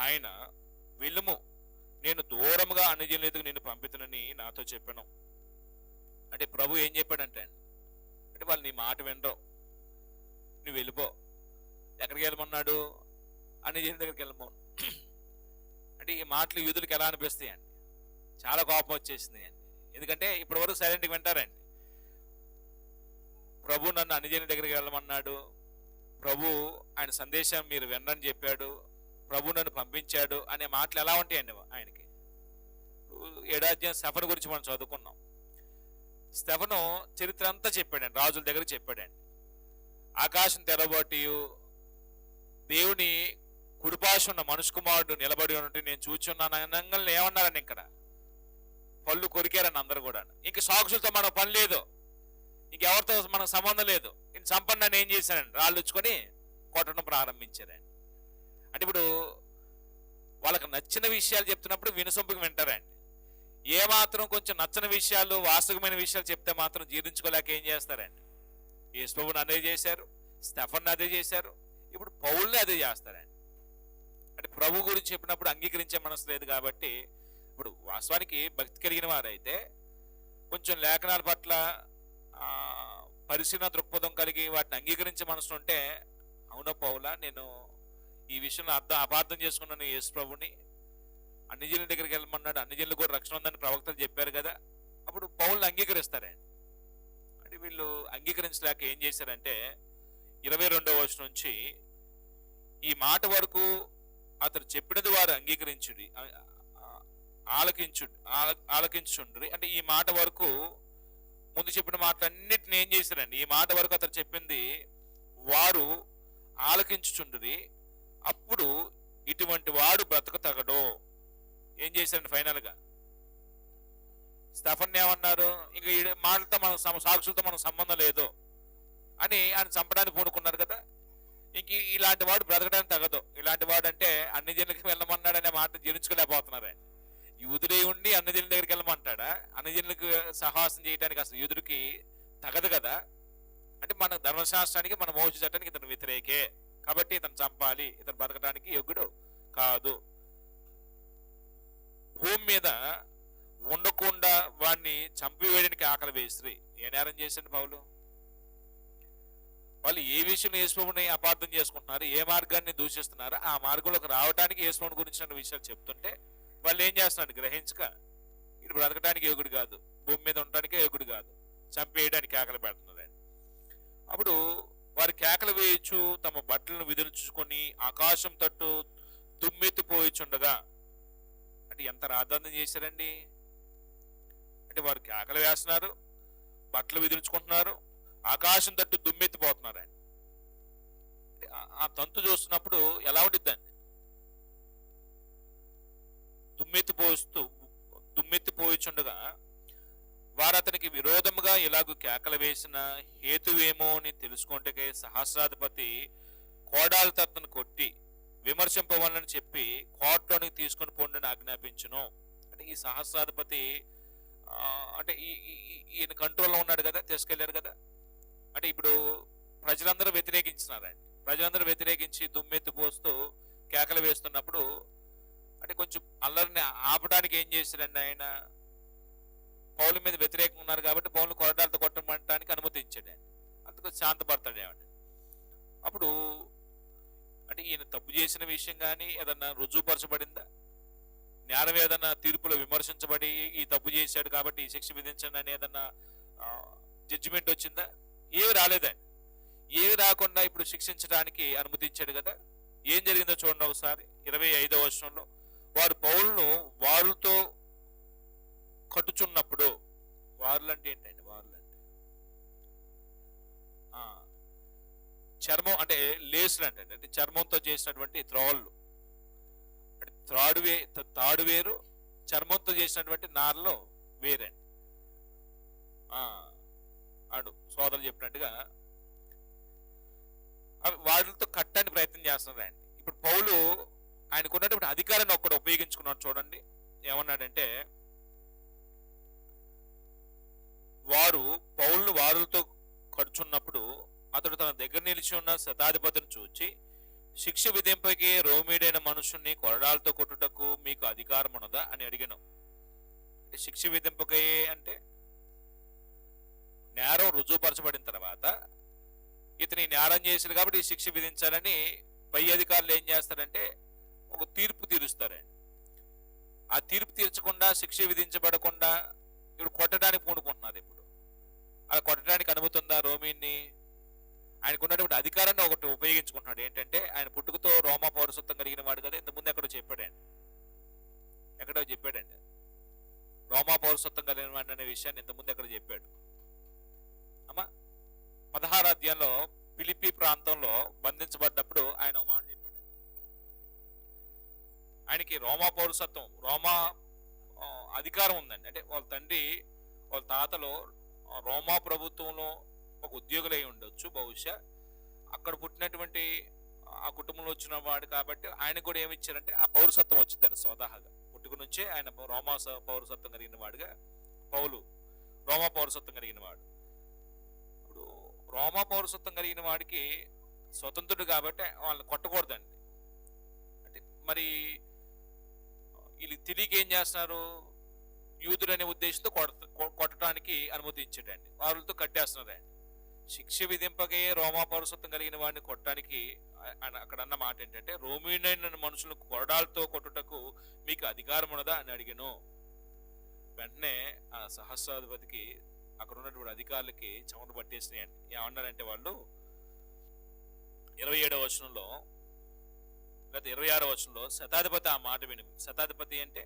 ఆయన, వెళ్ళుము, నేను దూరముగా అన్ని జనులకు నేను పంపితునని నాతో చెప్పాను. అంటే ప్రభు ఏం చెప్పాడంటే, అంటే వాళ్ళు నీ మాట వినరు, నువ్వు వెళ్ళిపో. ఎక్కడికి వెళ్ళమన్నాడు? అన్ని జనుల దగ్గరికి వెళ్ళమో. అంటే ఈ మాటలు యూదులకు ఎలా అనిపిస్తాయండి? చాలా కోపం వచ్చేసింది అండి. ఎందుకంటే ఇప్పటి వరకు సైలెంట్గా వింటారండి. ప్రభు నన్ను అన్ని జనుల దగ్గరికి వెళ్ళమన్నాడు, ప్రభు ఆయన సందేశం మీరు వినని చెప్పాడు, ప్రభు నన్ను పంపించాడు అనే మాటలు ఎలా ఉంటాయండి ఆయనకి? 7వ అధ్యాయం స్తెఫను గురించి మనం చదువుకున్నాం. స్తెఫను చరిత్ర అంతా చెప్పాడండి, రాజుల దగ్గర చెప్పాడండి. ఆకాశం తెరబట్టి దేవుని కుడిపాశం ఉన్న మనుషు కుమారుడు నిలబడి ఉన్నట్టు నేను చూచున్నాను అనగానే ఏమన్నారని ఇక్కడ పళ్ళు కొరికారని అందరు కూడా. ఇంక సాక్షులతో మన పని లేదు, ఇంకెవరితో మనకు సంబంధం లేదు. నేను సంపన్నాన్ని ఏం చేశానండి? రాళ్ళు ఇచ్చుకొని కొట్టడం ప్రారంభించారండి. అంటే ఇప్పుడు వాళ్ళకి నచ్చిన విషయాలు చెప్తున్నప్పుడు వినసొంపుకి వింటారండి. ఏమాత్రం కొంచెం నచ్చని విషయాలు, వాస్తవమైన విషయాలు చెప్తే మాత్రం జీర్ణించుకోలేక ఏం చేస్తారండి? యేసు ప్రభువుని అదే చేశారు, స్తెఫన్ని అదే చేశారు, ఇప్పుడు పౌల్ని అదే చేస్తారండి. అంటే ప్రభు గురించి చెప్పినప్పుడు అంగీకరించే మనసు లేదు కాబట్టి, ఇప్పుడు వాస్తవానికి భక్తి కలిగిన వారైతే కొంచెం లేఖనాల పట్ల పరిశీలన దృక్పథం కలిగి వాటిని అంగీకరించే మనసు ఉంటే, అవునా పౌలా, నేను ఈ విషయంలో అపార్థం చేసుకున్నాను యేసు ప్రభుని, అన్ని జనుల దగ్గరికి వెళ్ళమన్నాడు, అన్ని జనులు కూడా రక్షణ ఉందని ప్రవక్తలు చెప్పారు కదా, అప్పుడు పౌల్ని అంగీకరిస్తారండి. అంటే వీళ్ళు అంగీకరించలేక ఏం చేశారంటే 22వ వచనం నుంచి ఈ మాట వరకు అతడు చెప్పినది వారు అంగీకరించుడి, ఆలకించుండ్రి. అంటే ఈ మాట వరకు ముందు చెప్పిన మాటలన్నిటిని ఏం చేశారండి? ఈ మాట వరకు అతను చెప్పింది వారు ఆలకించుచుండ్రి, అప్పుడు ఇటువంటి వాడు బ్రతకతగడు. ఏం చేశారండి? ఫైనల్ గా స్తెఫన్ ఏమన్నారు? ఇంకా ఈ మాటలతో మన సాక్షులతో మనకు సంబంధం లేదు అని ఆయన చంపడానికి పూనుకున్నారు కదా. ఇంక ఇలాంటి వాడు బ్రతకడానికి తగదు. ఇలాంటి వాడు అంటే అన్ని జనులకి వెళ్ళమన్నాడు అనే మాట జీర్ణించుకోలేకపోతున్నారే. యూదుడే ఉండి అన్ని జనుల దగ్గరికి వెళ్ళమంటాడా? అన్ని జనులకు సహాసం చేయడానికి అసలు యూదుడికి తగదు కదా. అంటే మన ధర్మశాస్త్రానికి, మన మోక్ష చట్టానికి ఇతను వ్యతిరేకే కాబట్టి ఇతను చంపాలి, ఇతను బ్రతకడానికి యోగ్యుడు కాదు. భూమి మీద ఉండకుండా వాడిని చంపివేయడానికి ఆకలి వేసి ఏ నేరం చేశాడు పౌలు? వాళ్ళు ఏ విషయంలో యేసుని అపార్థం చేసుకుంటున్నారు, ఏ మార్గాన్ని దూషిస్తున్నారు, ఆ మార్గంలోకి రావడానికి యేసుని గురించిన విషయాలు చెప్తుంటే వాళ్ళు ఏం చేస్తున్నారు? గ్రహించక ఇది బ్రతకడానికి యోగుడు కాదు, భూమి మీద ఉండటానికే యోగుడు కాదు, చంపేయడానికి ఆకలి పెడుతున్నారండి. అప్పుడు వారి కేకలు వేయచ్చు, తమ బట్టలను విదిల్చుకొని ఆకాశం తట్టు దుమ్మెత్తిపోయిచుండగా, అంటే ఎంత రాద్ధాంతం చేశారండి. అంటే వారు కేకలు వేస్తున్నారు, బట్టలు విదిల్చుకుంటున్నారు, ఆకాశం తట్టు దుమ్మెత్తిపోతున్నారు ఆయన. ఆ తంతు చూస్తున్నప్పుడు ఎలా ఉండిద్దండి? దుమ్మెత్తిపోయిచుండగా వారు అతనికి విరోధముగా ఇలాగూ కేకలు వేసిన హేతువేమో అని తెలుసుకుంటే సహస్రాధిపతి కోడాల తత్ను కొట్టి విమర్శింపవాలని చెప్పి కోర్టులోనికి తీసుకొని పోండి ఆజ్ఞాపించును. అంటే ఈ సహస్రాధిపతి అంటే ఈయన కంట్రోల్లో ఉన్నాడు కదా, తీసుకెళ్లారు కదా. అంటే ఇప్పుడు ప్రజలందరూ వ్యతిరేకించినారండి. ప్రజలందరూ వ్యతిరేకించి దుమ్మెత్తిపోస్తూ కేకలు వేస్తున్నప్పుడు అంటే కొంచెం అల్లరిని ఆపడానికి ఏం చేశారండి ఆయన? పౌలు మీద వ్యతిరేకంగా ఉన్నారు కాబట్టి పౌలను కొరడాలతో కొట్టమంటానికి అనుమతించాడు ఆయన. అందుకు శాంతపడతాడు ఏమండి. అప్పుడు అంటే ఈయన తప్పు చేసిన విషయం కానీ ఏదన్నా రుజువుపరచబడిందా? నేరం ఏదన్నా తీర్పులో విమర్శించబడి ఈ తప్పు చేశాడు కాబట్టి ఈ శిక్ష విధించండి అని ఏదన్నా జడ్జిమెంట్ వచ్చిందా? ఏమి రాలేదండి. ఏమి రాకుండా ఇప్పుడు శిక్షించడానికి అనుమతించాడు కదా. ఏం జరిగిందో చూడండి ఒకసారి. 25వ వచనంలో వారు పౌలును వారులతో కట్టుచున్నప్పుడు, వారులు అంటే ఏంటండి? వారులు అంటే చర్మం, అంటే లేసులు అంటే చర్మంతో చేసినటువంటి త్రోళ్ళు. అంటే తాడు వేరు, చర్మంతో చేసినటువంటి నారలో వేరండి. అడు సోదరులు చెప్పినట్టుగా వాటితో కట్టడానికి ప్రయత్నం చేస్తున్నారండి. ఇప్పుడు పౌలు ఆయనకు ఉన్నటువంటి అధికారాన్ని ఒక్కడు ఉపయోగించుకున్నాడు. చూడండి ఏమన్నాడంటే, వారు పౌలును వారులతో కడుచున్నప్పుడు అతడు తన దగ్గర నిలిచి ఉన్న శతాధిపతిని చూచి, శిక్ష విధింపకే రోమీడైన మనుషుల్ని కొరడాలతో కొట్టుటకు మీకు అధికారం ఉన్నదా అని అడిగాను. అంటే శిక్ష విధింపకే అంటే నేరం రుజువుపరచబడిన తర్వాత ఇతని నేరం చేశాడు కాబట్టి ఈ శిక్ష విధించాలని పై అధికారులు ఏం చేస్తారంటే ఒక తీర్పు తీరుస్తారండి. ఆ తీర్పు తీర్చకుండా, శిక్ష విధించబడకుండా ఇప్పుడు కొట్టడానికి పూనుకుంటున్నారు. ఇప్పుడు అలా కొట్టడానికి అనుమతి ఉందా రోమీని? ఆయనకున్నటువంటి అధికారాన్ని ఒకటి ఉపయోగించుకుంటున్నాడు. ఏంటంటే ఆయన పుట్టుకతో రోమా పౌరసత్వం కలిగిన వాడు కదా. ఇంతకుముందు ఎక్కడో చెప్పాడండి రోమా పౌరసత్వం కలిగిన వాడు అనే విషయాన్ని ఇంతకుముందు ఎక్కడ చెప్పాడు అమ్మా. 16వ అధ్యాయంలో ఫిలిప్పీ ప్రాంతంలో బంధించబడ్డప్పుడు ఆయన ఒక మాట చెప్పాడు. ఆయనకి రోమా పౌరసత్వం, రోమా అధికారం ఉందండి. అంటే వాళ్ళ తండ్రి వాళ్ళ తాతలో రోమా ప్రభుత్వంలో ఒక ఉద్యోగులు అయి ఉండొచ్చు బహుశా. అక్కడ పుట్టినటువంటి ఆ కుటుంబంలో వచ్చిన వాడు కాబట్టి ఆయనకు కూడా ఏమిచ్చారంటే ఆ పౌరసత్వం వచ్చిందని స్వతహాగా పుట్టుక నుంచే ఆయన రోమా పౌరసత్వం కలిగిన వాడుగా పౌలు రోమా పౌరసత్వం కలిగిన వాడు. ఇప్పుడు రోమా పౌరసత్వం కలిగిన వాడికి స్వతంత్రుడు కాబట్టి వాళ్ళని కొట్టకూడదండి. అంటే మరి వీళ్ళు తెలియక ఏం చేస్తున్నారు? యూదుడు అనే ఉద్దేశంతో కొట్టడానికి అనుమతించాడండి. వారులతో కట్టేస్తున్నారండి. శిక్ష విధింపకే రోమా పౌరసత్వం కలిగిన వాడిని కొట్టడానికి అక్కడ అన్న మాట ఏంటంటే, రోమీయులైన మనుషులను కొరడాలతో కొట్టుటకు మీకు అధికారం ఉన్నదా అని అడిగాను. వెంటనే ఆ సహస్రాధిపతికి అక్కడ ఉన్నటువంటి అధికారులకి చెమట పట్టేసినాయండి. ఏమన్నారంటే వాళ్ళు 27వ వచనంలో లేదా 26వ వచనంలో శతాధిపతి ఆ మాట విని, శతాధిపతి అంటే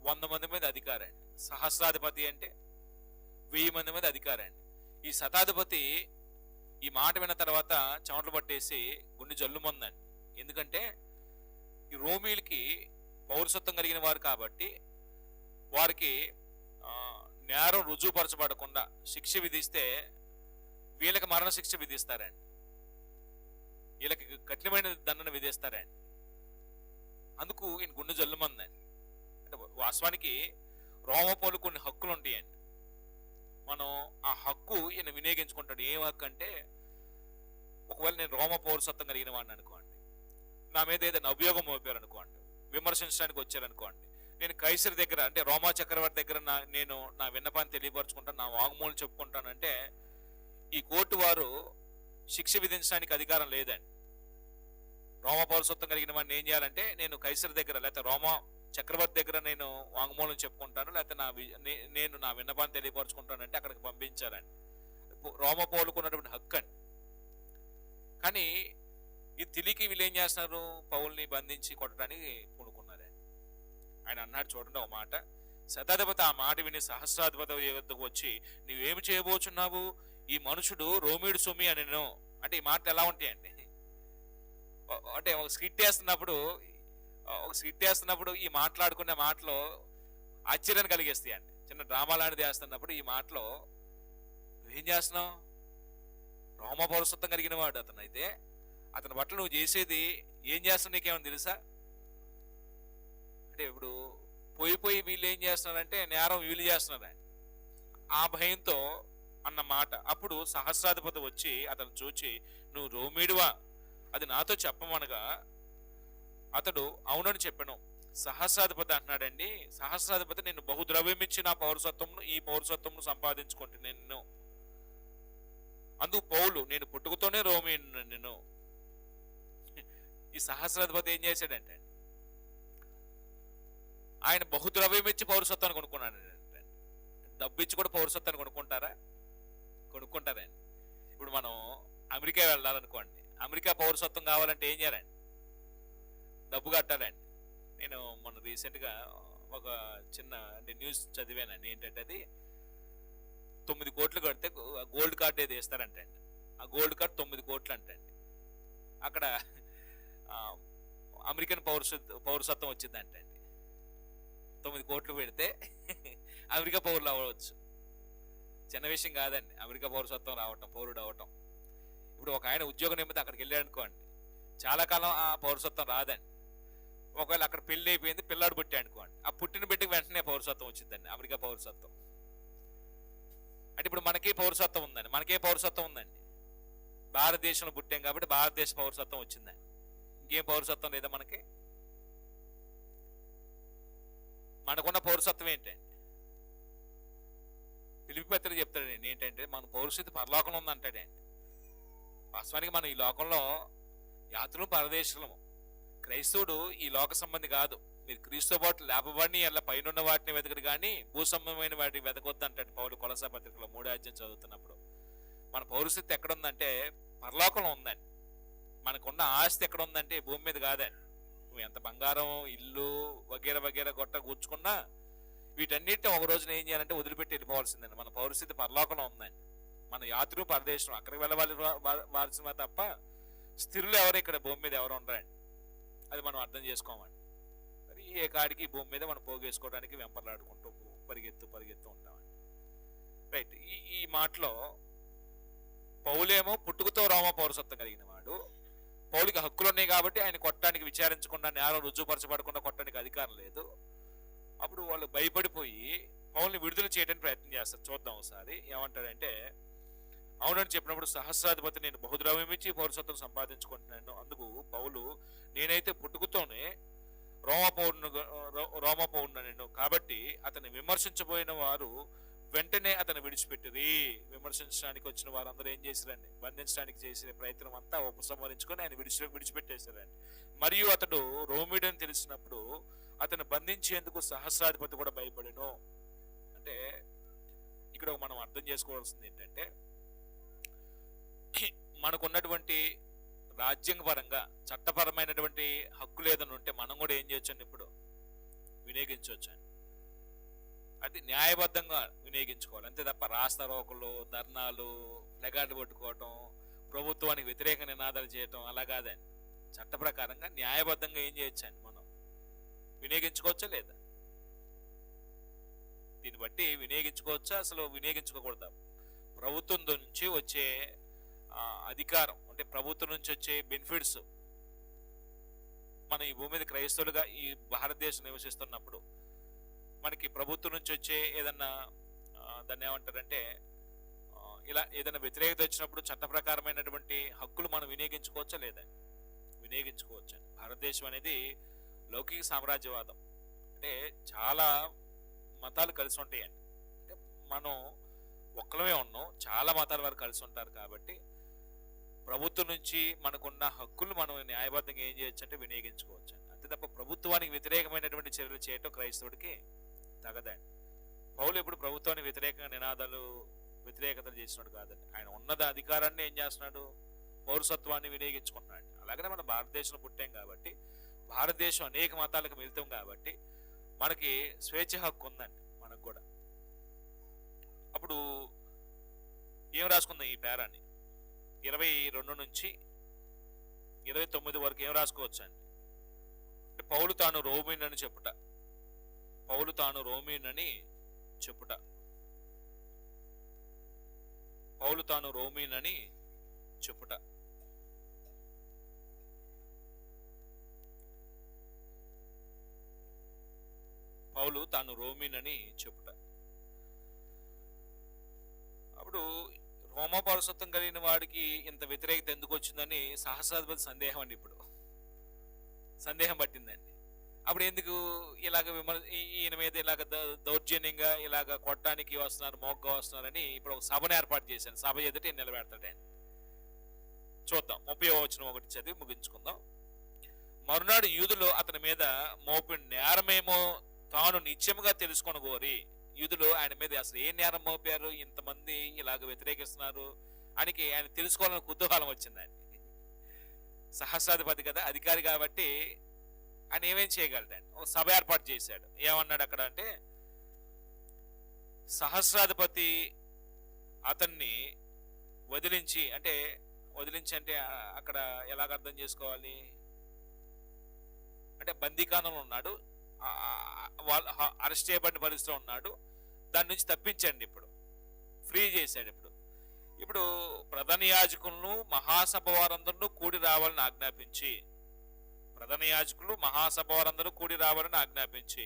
100 మంది మీద అధికారండి, సహస్రాధిపతి అంటే 1000 మంది మీద అధికారండి. ఈ శతాధిపతి ఈ మాట విన్న తర్వాత చెమటలు పట్టేసి గుండె జల్లుమందండి. ఎందుకంటే ఈ రోమీలకి పౌరసత్వం కలిగిన వారు కాబట్టి వారికి నేరం రుజువుపరచబడకుండా శిక్ష విధిస్తే వీళ్ళకి మరణ శిక్ష విధిస్తారండి, వీళ్ళకి కఠినమైన దండన విధిస్తారండి. అందుకు ఈయన గుండె జల్లుమందండి. అంటే వాస్తవానికి రోమపౌలు కొన్ని హక్కులు ఉంటాయండి. మనం ఆ హక్కు ఈయన వినియోగించుకుంటాడు. ఏం హక్కు అంటే, ఒకవేళ నేను రోమ పౌరసత్వం కలిగిన వాడిని అనుకోండి, నా మీద ఏదైనా అభియోగం మోపారు అనుకోండి, విమర్శించడానికి వచ్చారనుకోండి, నేను కైసర్ దగ్గర అంటే రోమా చక్రవర్తి దగ్గర నేను నా విన్నపాన్ని తెలియపరుచుకుంటాను, నా వాంగ్మూలం చెప్పుకుంటానంటే ఈ కోర్టు వారు శిక్ష విధించడానికి అధికారం లేదండి. రోమా పౌరసత్వం కలిగిన వాడిని ఏం చేయాలంటే, నేను కైసర్ దగ్గర లేకపోతే రోమా చక్రవర్తి దగ్గర నేను వాంగ్మూలం చెప్పుకుంటాను, లేకపోతే నేను నా విన్నపాన్ని తెలియపరుచుకుంటానంటే అక్కడికి పంపించాలండి. రోమ పౌలుకున్నటువంటి హక్కు అండి. కానీ ఇది తెలియక వీళ్ళు ఏం చేస్తున్నారు? పౌల్ని బంధించి కొట్టడానికి పూనుకున్నారండి. ఆయన అన్నాడు చూడండి ఒక మాట, శతాధిపతి ఆ మాట విని సహస్రాధిపతి వద్దకు వచ్చి, నువ్వేమి చేయబోచున్నావు? ఈ మనుషుడు రోమిడు సొమ్మి అని నేను. అంటే ఈ మాటలు ఎలా ఉంటాయండి? అంటే ఒక స్కిట్ వేస్తున్నప్పుడు ఈ మాట్లాడుకునే మాటలు ఆశ్చర్యాన్ని కలిగిస్తాయండి. చిన్న డ్రామా లాంటిది వేస్తున్నప్పుడు ఈ మాటలో నువ్వేం చేస్తున్నావు? రోమ పౌరసత్వం కలిగిన వాడు అతను అయితే, అతని బట్ల నువ్వు చేసేది ఏం చేస్తావు నీకేమైనా తెలుసా? అంటే ఇప్పుడు పోయి వీళ్ళు ఏం చేస్తున్నారంటే నేరం వీళ్ళు చేస్తున్నారండి. ఆ భయంతో అన్న మాట. అప్పుడు సహస్రాధిపతి వచ్చి అతను చూచి, నువ్వు రోమీడువా? అది నాతో చెప్పమనగా అతడు అవునని చెప్పాను. సహస్రాధిపతి అంటున్నాడండి, సహస్రాధిపతి నేను బహుద్రవ్యమిచ్చి నా ఈ పౌరసత్వమును సంపాదించుకుంటే నేను. అందుకు పౌలు, నేను పుట్టుకతోనే రోమీయుడిని నేను. ఈ సహస్రాధిపతి ఏం చేశాడంటే ఆయన బహుద్రవ్యమిచ్చి పౌరసత్వాన్ని కొనుక్కున్నాడు. డబ్బు ఇచ్చి కూడా పౌరసత్వాన్ని కొనుక్కుంటారా? కొనుక్కుంటారండి. ఇప్పుడు మనం అమెరికా వెళ్ళాలనుకోండి, అమెరికా పౌరసత్వం కావాలంటే ఏం చేయాలండి? డబ్బు కట్టాలండి. నేను మొన్న రీసెంట్గా ఒక చిన్న న్యూస్ చదివానండి. ఏంటంటే అది 9 కోట్లు కడితే గోల్డ్ కార్డు ఏది వేస్తారంటండి. ఆ గోల్డ్ కార్డు 9 కోట్లు అంటండి. అక్కడ అమెరికన్ పౌరసత్వం వచ్చిందంటండి. 9 కోట్లు పెడితే అమెరికా పౌరులు అవ్వచ్చు. చిన్న విషయం కాదండి అమెరికా పౌరసత్వం రావటం, పౌరుడు అవటం. ఇప్పుడు ఒక ఆయన ఉద్యోగ నిమిత్తం అక్కడికి వెళ్ళాడు అనుకోండి, చాలా కాలం ఆ పౌరసత్వం రాదండి. ఒకవేళ అక్కడ పెళ్లి అయిపోయింది, పిల్లాడు పుట్టాడు అనుకోండి, ఆ పుట్టిన బిడ్డకి వెంటనే పౌరసత్వం వచ్చిందండి, అమెరికా పౌరసత్వం. అంటే ఇప్పుడు మనకే పౌరసత్వం ఉందండి, మనకే పౌరసత్వం ఉందండి. భారతదేశంలో పుట్టాం కాబట్టి భారతదేశ పౌరసత్వం వచ్చిందండి. ఇంకేం పౌరసత్వం లేదా మనకి? మనకున్న పౌరసత్వం ఏంటండి? ఫిలిప్పీ పత్రిక చెప్తాడండి ఏంటంటే మన పౌరస్థితి పరలోకంలో ఉందంటాడండి. వాస్తవానికి మనం ఈ లోకంలో యాత్రలు పరదేశులము. క్రైస్తవుడు ఈ లోక సంబంధి కాదు. మీరు క్రీస్తు పాటు లేపబడిని అలా పైన వాటిని వెతకడు కానీ భూ సంబంధమైన వాటిని వెతకొద్దు అంటాడు పౌలు కొలసా పత్రికలో 3వ అధ్యాయం చదువుతున్నప్పుడు. మన పౌరస్థితి ఎక్కడుందంటే పరలోకంలో ఉందండి. మనకున్న ఆస్తి ఎక్కడ ఉందంటే భూమి మీద కాదండి. నువ్వు ఎంత బంగారం, ఇల్లు వగేర గొట్ట కూర్చుకున్నా వీటన్నిటిని ఒక రోజున ఏం చేయాలంటే వదిలిపెట్టి వెళ్ళిపోవాల్సిందండి. మన పౌరస్థితి పరలోకంలో ఉందండి. మన యాత్రు పరదేశం, అక్కడికి వెళ్ళవలసిన తప్ప స్థిరులు ఎవరు ఇక్కడ భూమి మీద ఎవరు ఉండరండి. అది మనం అర్థం చేసుకోమండి. మరి ఏ కాడికి భూమి మీద మనం పోగేసుకోవడానికి వెంపర్లాడుకుంటూ పరిగెత్తు ఉంటామండి. రైట్. ఈ మాటలో పౌలేమో పుట్టుకతో రోమ పౌరసత్వం కలిగిన వాడు. పౌలికి హక్కులు ఉన్నాయి కాబట్టి ఆయన కొట్టడానికి, విచారించకుండా, నేరం రుజువుపరచబడకుండా కొట్టడానికి అధికారం లేదు. అప్పుడు వాళ్ళు భయపడిపోయి పౌల్ని విడుదల చేయడానికి ప్రయత్నం చేస్తారు. చూద్దాం ఒకసారి ఏమంటాడంటే, అవునని చెప్పినప్పుడు సహస్రాధిపతి నేను బహుద్రవ్యం ఇచ్చి పౌరసత్వం సంపాదించుకుంటున్నాను. అందుకు పౌలు, నేనైతే పుట్టుకతోనే రోమ పౌరుడు నేను కాబట్టి అతన్ని విమర్శించబోయిన వారు వెంటనే అతను విడిచిపెట్టిరి. విమర్శించడానికి వచ్చిన వారందరూ ఏం చేశారండి? బంధించడానికి చేసిన ప్రయత్నం అంతా ఉపసంహరించుకొని ఆయన విడిచిపెట్టేశారండి. మరియు అతడు రోమిడని తెలిసినప్పుడు అతను బంధించేందుకు సహస్రాధిపతి కూడా భయపడెను. అంటే ఇక్కడ మనం అర్థం చేసుకోవాల్సింది ఏంటంటే, మనకున్నటువంటి రాజ్యాంగపరంగా చట్టపరమైనటువంటి హక్కులు ఏదైనా ఉంటే మనం కూడా ఏం చేయొచ్చండి? ఇప్పుడు వినియోగించవచ్చండి. అది న్యాయబద్ధంగా వినియోగించుకోవాలి అంతే తప్ప రాస్తా రోకలు, ధర్నాలు, ప్లకార్డులు పట్టుకోవటం, ప్రభుత్వానికి వ్యతిరేక నినాదాలు చేయటం అలా కాదండి. చట్ట ప్రకారంగా న్యాయబద్ధంగా ఏం చేయొచ్చండి? మనం వినియోగించుకోవచ్చా లేదా? దీన్ని బట్టి వినియోగించుకోవచ్చా, అసలు వినియోగించుకోకూడదా? ప్రభుత్వం నుంచి వచ్చే అధికారం, అంటే ప్రభుత్వం నుంచి వచ్చే బెనిఫిట్స్, మనం ఈ భూమి మీద క్రైస్తవులుగా ఈ భారతదేశం నివసిస్తున్నప్పుడు మనకి ప్రభుత్వం నుంచి వచ్చే ఏదన్నా దాన్ని ఏమంటారంటే ఇలా ఏదైనా వ్యతిరేకత వచ్చినప్పుడు చట్ట ప్రకారమైనటువంటి హక్కులు మనం వినియోగించుకోవచ్చా లేదా? వినియోగించుకోవచ్చు. భారతదేశం అనేది లౌకిక సామ్రాజ్యవాదం, అంటే చాలా మతాలు కలిసి ఉంటాయండి. అంటే మనం ఒక్కలమే ఉన్నాం, చాలా మతాల వారు కలిసి ఉంటారు. కాబట్టి ప్రభుత్వం నుంచి మనకున్న హక్కులు మనం న్యాయబద్ధంగా ఏం చేయొచ్చు అంటే వినియోగించుకోవచ్చు. అంతే తప్ప ప్రభుత్వానికి వ్యతిరేకమైనటువంటి చర్యలు చేయటం క్రైస్తవుడికి తగదండి. పౌలు ఎప్పుడు ప్రభుత్వానికి వ్యతిరేకంగా వ్యతిరేకతలు చేసినాడు కాదండి. ఆయన ఉన్నత అధికారాన్ని ఏం చేస్తున్నాడు? పౌరసత్వాన్ని వినియోగించుకుంటున్నాడు. అలాగనే మన భారతదేశంలో పుట్టాం కాబట్టి, భారతదేశం అనేక మతాలకు వెళ్తాం కాబట్టి మనకి స్వేచ్ఛ హక్కు ఉందండి మనకు కూడా. అప్పుడు ఏం రాసుకుందాం ఈ పేరాన్ని? 22 నుంచి 29 వరకు ఏం రాసుకోవచ్చు అండి? పౌలు తాను రోమీన్ అని చెప్పుట. పౌలు తాను రోమీన్ అని చెప్పుట. పౌలు తాను రోమీన్ అని చెప్పుట. పౌలు తాను రోమీన్ అని చెప్పుట. అప్పుడు రోమా పౌరసత్వం కలిగిన వాడికి ఇంత వ్యతిరేకత ఎందుకు వచ్చిందని సహస్రాధిపతి సందేహం అండి. ఇప్పుడు సందేహం పట్టిందండి. అప్పుడు ఎందుకు ఇలాగ ఈయన మీద ఇలాగ దౌర్జన్యంగా ఇలాగ కొట్టడానికి వస్తున్నారు, మోగ్గా వస్తున్నారని ఇప్పుడు ఒక సభను ఏర్పాటు చేశాను. సభ ఎదుట నిలబెడతాడండి. చూద్దాం, 30వ వచనం ఒకటి చదివి ముగించుకుందాం. మరునాడు యూదులు అతని మీద మోపిన నేరమేమో తాను నిత్యముగా తెలుసుకొని కోరి. యూదులు ఆయన మీద అసలు ఏ నేరం మోపారు, ఇంతమంది ఇలాగ వ్యతిరేకిస్తున్నారు ఆయనకి, ఆయన తెలుసుకోవాలని కుతూహలం వచ్చింది ఆయన. సహస్రాధిపతి కదా, అధికారి కాబట్టి ఆయన ఏమేం చేయగలడండి. ఒక సభ ఏర్పాటు చేశాడు. ఏమన్నాడు అక్కడ అంటే, సహస్రాధిపతి అతన్ని వదిలించి అంటే అక్కడ ఎలాగ అర్థం చేసుకోవాలి అంటే, బందీకానంలో ఉన్నాడు, వాళ్ళు అరెస్ట్ చేయబడిన పరిస్థితిలో ఉన్నాడు, దాని నుంచి తప్పించండి, ఇప్పుడు ఫ్రీ చేశాడు. ఇప్పుడు ప్రధాన యాజకులను మహాసభ వారందరూ కూడి రావాలని ఆజ్ఞాపించి, ప్రధాన యాజకులు మహాసభ వారందరూ కూడి రావాలని ఆజ్ఞాపించి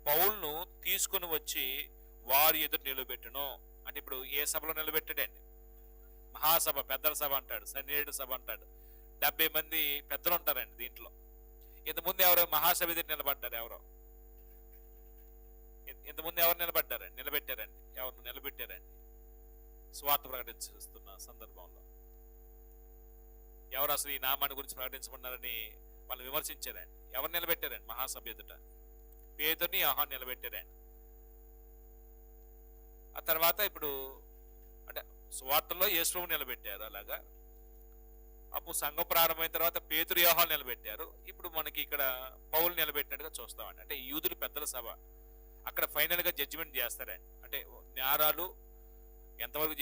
పౌలును తీసుకుని వచ్చి వారి ఎదురు నిలబెట్టును. అంటే ఇప్పుడు ఏ సభలో నిలబెట్టాడండి? మహాసభ, పెద్దల సభ అంటాడు, సన్నిహిత సభ అంటాడు. 70 మంది పెద్దలు ఉంటారండి దీంట్లో. ఇంతకుముందు ఎవరో మహాసభ ఎదురు నిలబడ్డారు? ఇంతకుముందు ఎవరు నిలబెట్టారండి? ఎవరు నిలబెట్టారండి? స్వార్థ ప్రకటిస్తున్న సందర్భంలో ఎవరు అసలు ఈ నామాన్ని గురించి ప్రకటించమన్నారని వాళ్ళు విమర్శించారండి. ఎవరు నిలబెట్టారండి మహాసభ ఎదుట? పేతురుని, యోహాను నిలబెట్టారండి. ఆ తర్వాత ఇప్పుడు అంటే సువార్తలో యేసు నిలబెట్టారు. అలాగా అప్పుడు సంఘం ప్రారంభమైన తర్వాత పేతురు, యోహాను నిలబెట్టారు. ఇప్పుడు మనకి ఇక్కడ పౌలు నిలబెట్టినట్టుగా చూస్తామండి. అంటే యూదులు పెద్దల సభ అక్కడ ఫైనల్ గా జడ్జిమెంట్ చేస్తారండి. అంటే నేరాలు ఎంతవరకు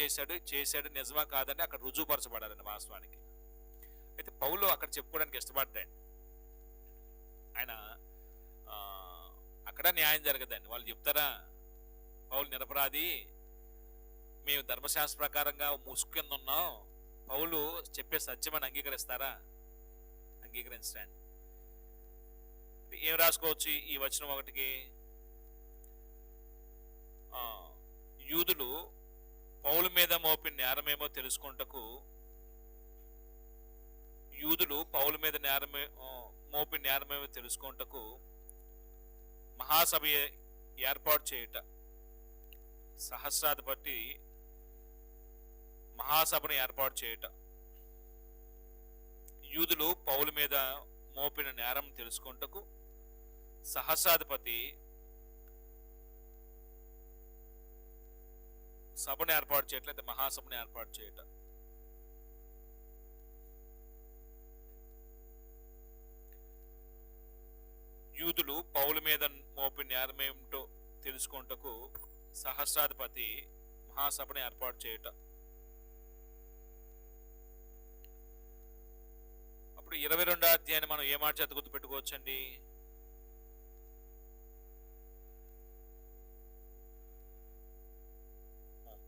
చేశాడు నిజమా కాదని అక్కడ రుజువుపరచబడాలండి వాస్తవానికి. అయితే పౌలు అక్కడ చెప్పుకోవడానికి ఇష్టపడ్డాడు. ఆయన అక్కడ న్యాయం జరగదండి. వాళ్ళు చెప్తారా, పౌలు నిరపరాధి, మేము ధర్మశాస్త్ర ప్రకారంగా ముసుగు కింద ఉన్నాం, పౌలు చెప్పే సత్యమని అంగీకరిస్తారా? అంగీకరించండి. ఏం రాసుకోవచ్చు ఈ వచనం ఒకటికి? యూదులు పౌలు మీద మోపిన నేరమేమో తెలుసుకుంటకు, మోపిన నేరమేమో తెలుసుకుంటకు మహాసభ ఏర్పాటు చేయుట. సహస్రాధిపతి మహాసభను ఏర్పాటు చేయుట. యూదులు పౌలు మీద మోపిన నేరం తెలుసుకుంటకు సహస్రాధిపతి సభను ఏర్పాటు చేయట్లేదు, మహాసభను ఏర్పాటు చేయట. యూదులు పౌలు మీద మోపిన నేరమేమిటో తెలుసుకుంటకు సహస్రాధిపతి మహాసభను ఏర్పాటు చేయట. అప్పుడు 22వ అధ్యాయాన్ని మనం ఏ మాట చేత గుర్తు పెట్టుకోవచ్చండి?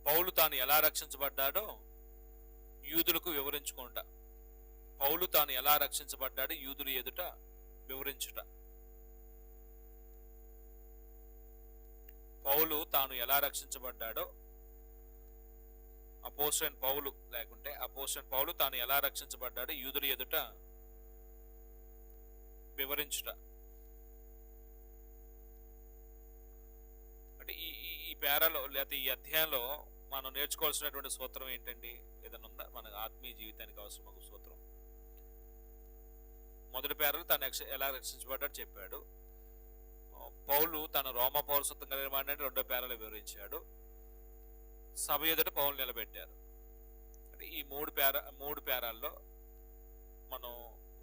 పౌలు తాను ఎలా రక్షించబడ్డాడో యూదులకు వివరించుకుంటా. పౌలు తాను ఎలా రక్షించబడ్డాడో యూదులు ఎదుట వివరించుట. పౌలు తాను ఎలా రక్షించబడ్డాడో అపోస్తలుడైన పౌలు లేకుంటే అపోస్తలుడైన పౌలు తాను ఎలా రక్షించబడ్డాడో యూదుల ఎదుట వివరించుట. అంటే ఈ పేరాలో లేకపోతే ఈ అధ్యాయంలో మనం నేర్చుకోవాల్సినటువంటి సూత్రం ఏంటండి? ఏదైనా ఉందా మన ఆత్మీయ జీవితానికి అవసరం ఒక సూత్రం? మొదటి పేరాలు తను ఎలా రక్షించబడ్డాడు చెప్పాడు. పౌలు తన రోమా పౌరసత్వం కలిగిన వాడిని 2వ పేరాలో వివరించాడు. సభ ఎదుట పౌలు నిలబెట్టారు. అంటే ఈ మూడు పేరాల్లో మనం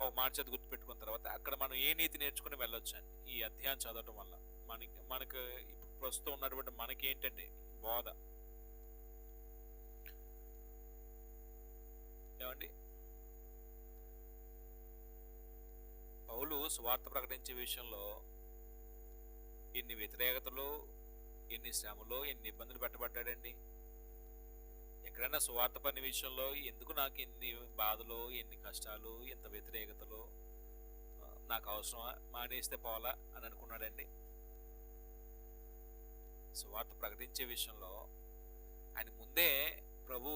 ఒక మాట చేత గుర్తుపెట్టుకున్న తర్వాత అక్కడ మనం ఏ నీతి నేర్చుకుని వెళ్ళొచ్చు అండి ఈ అధ్యాయం చదవటం వల్ల. మనకు ఇప్పుడు ప్రస్తుతం ఉన్నటువంటి మనకేంటండి బోధ? ఏమండి, పౌలు సువార్త ప్రకటించే విషయంలో ఎన్ని వ్యతిరేకతలు, ఎన్ని శ్రమలు, ఎన్ని ఇబ్బందులు పెట్టబడ్డాడండి. ఎక్కడైనా సువార్త పని విషయంలో ఎందుకు నాకు ఎన్ని బాధలు, ఎన్ని కష్టాలు, ఎంత వ్యతిరేకతలు, నాకు అవసరమా, మానేస్తే పోలా అని అనుకున్నాడండి. సువార్త ప్రకటించే విషయంలో ఆయన ముందే ప్రభు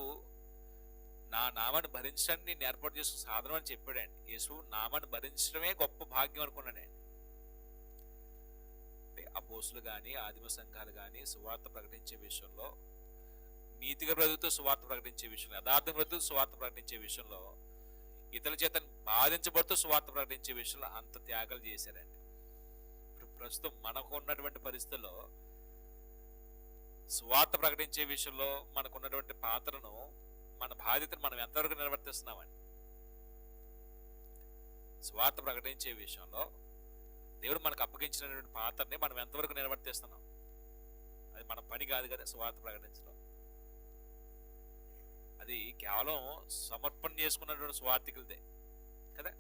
నా నామాన్ని భరించడాన్ని నేను ఏర్పాటు చేసుకున్న సాధనం అని చెప్పాడండి. యేసు నామాన్ని భరించడమే గొప్ప భాగ్యం అనుకున్నాడండి. అపోస్తులు కానీ ఆదిమ సంఘాలు కానీ సువార్త ప్రకటించే విషయంలో, నీతిగా బ్రతుకుతూ సువార్త ప్రకటించే విషయంలో, యథార్థం బ్రతుకుతూ సువార్త ప్రకటించే విషయంలో, ఇతరుల చేత బాధించబడుతూ సువార్త ప్రకటించే విషయంలో అంత త్యాగాలు చేశారండి. ఇప్పుడు ప్రస్తుతం మనకు ఉన్నటువంటి పరిస్థితుల్లో సువార్త ప్రకటించే విషయంలో మనకున్నటువంటి పాత్రను, మన బాధ్యతను మనం ఎంతవరకు నిర్వర్తిస్తున్నామండి? సువార్త ప్రకటించే విషయంలో దేవుడు మనకు అప్పగించినటువంటి పాత్రని మనం ఎంతవరకు నిర్వర్తిస్తున్నాం? అది మన పని కాదు కదా సువార్త ప్రకటించడం. అది కేవలం సమర్పణ చేసుకున్నటువంటి సువార్థికులదే కదా.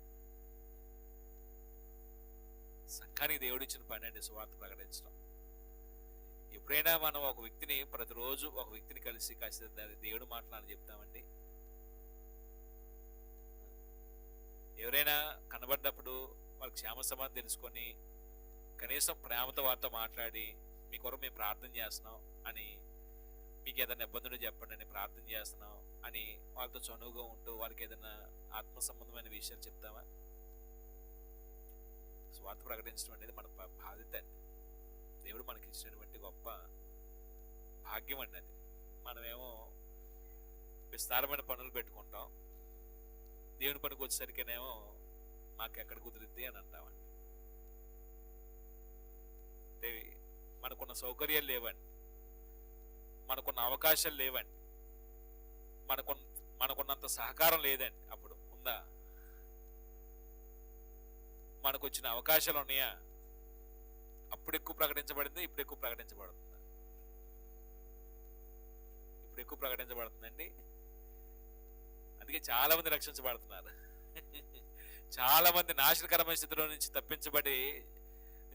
సంఘానికి దేవుడు ఇచ్చిన పని అండి సువార్త ప్రకటించడం. ఎప్పుడైనా మనం ఒక వ్యక్తిని, ప్రతిరోజు ఒక వ్యక్తిని కలిసి కాస్త దేవుడు మాట్లాడని చెప్తామండి? ఎవరైనా కనబడ్డప్పుడు వాళ్ళ క్షేమ సమాధానం తెలుసుకొని కనీసం ప్రేమతో వారితో మాట్లాడి మీ కొరకు మేము ప్రార్థన చేస్తున్నాం అని, మీకు ఏదైనా ఇబ్బందులు చెప్పండి అని ప్రార్థన చేస్తున్నాం అని వాళ్ళతో చనువుగా ఉంటూ వాళ్ళకి ఏదైనా ఆత్మ సంబంధమైన విషయాలు చెప్తామా? స్వార్థ ప్రకటించడం అనేది మన బాధ్యత అండి. దేవుడు మనకి ఇచ్చినటువంటి గొప్ప భాగ్యం అండి అది. మనమేమో విస్తారమైన పనులు పెట్టుకుంటాం, దేవుని పనికి వచ్చేసరికేనేమో మాకు ఎక్కడ కుదిరిద్ది అని అంటామండి. అంటే మనకున్న సౌకర్యాలు లేవండి, మనకున్న అవకాశాలు లేవండి, మనకున్నంత సహకారం లేదండి. అప్పుడు ఉందా? మనకు వచ్చిన అవకాశాలు ఉన్నాయా? అప్పుడు ఎక్కువ ప్రకటించబడింది, ఇప్పుడు ఎక్కువ ప్రకటించబడుతుందా? ఇప్పుడు ఎక్కువ ప్రకటించబడుతుందండి. అందుకే చాలా మంది రక్షించబడుతున్నారు. చాలా మంది నాశనకరమైన స్థితిలో నుంచి తప్పించబడి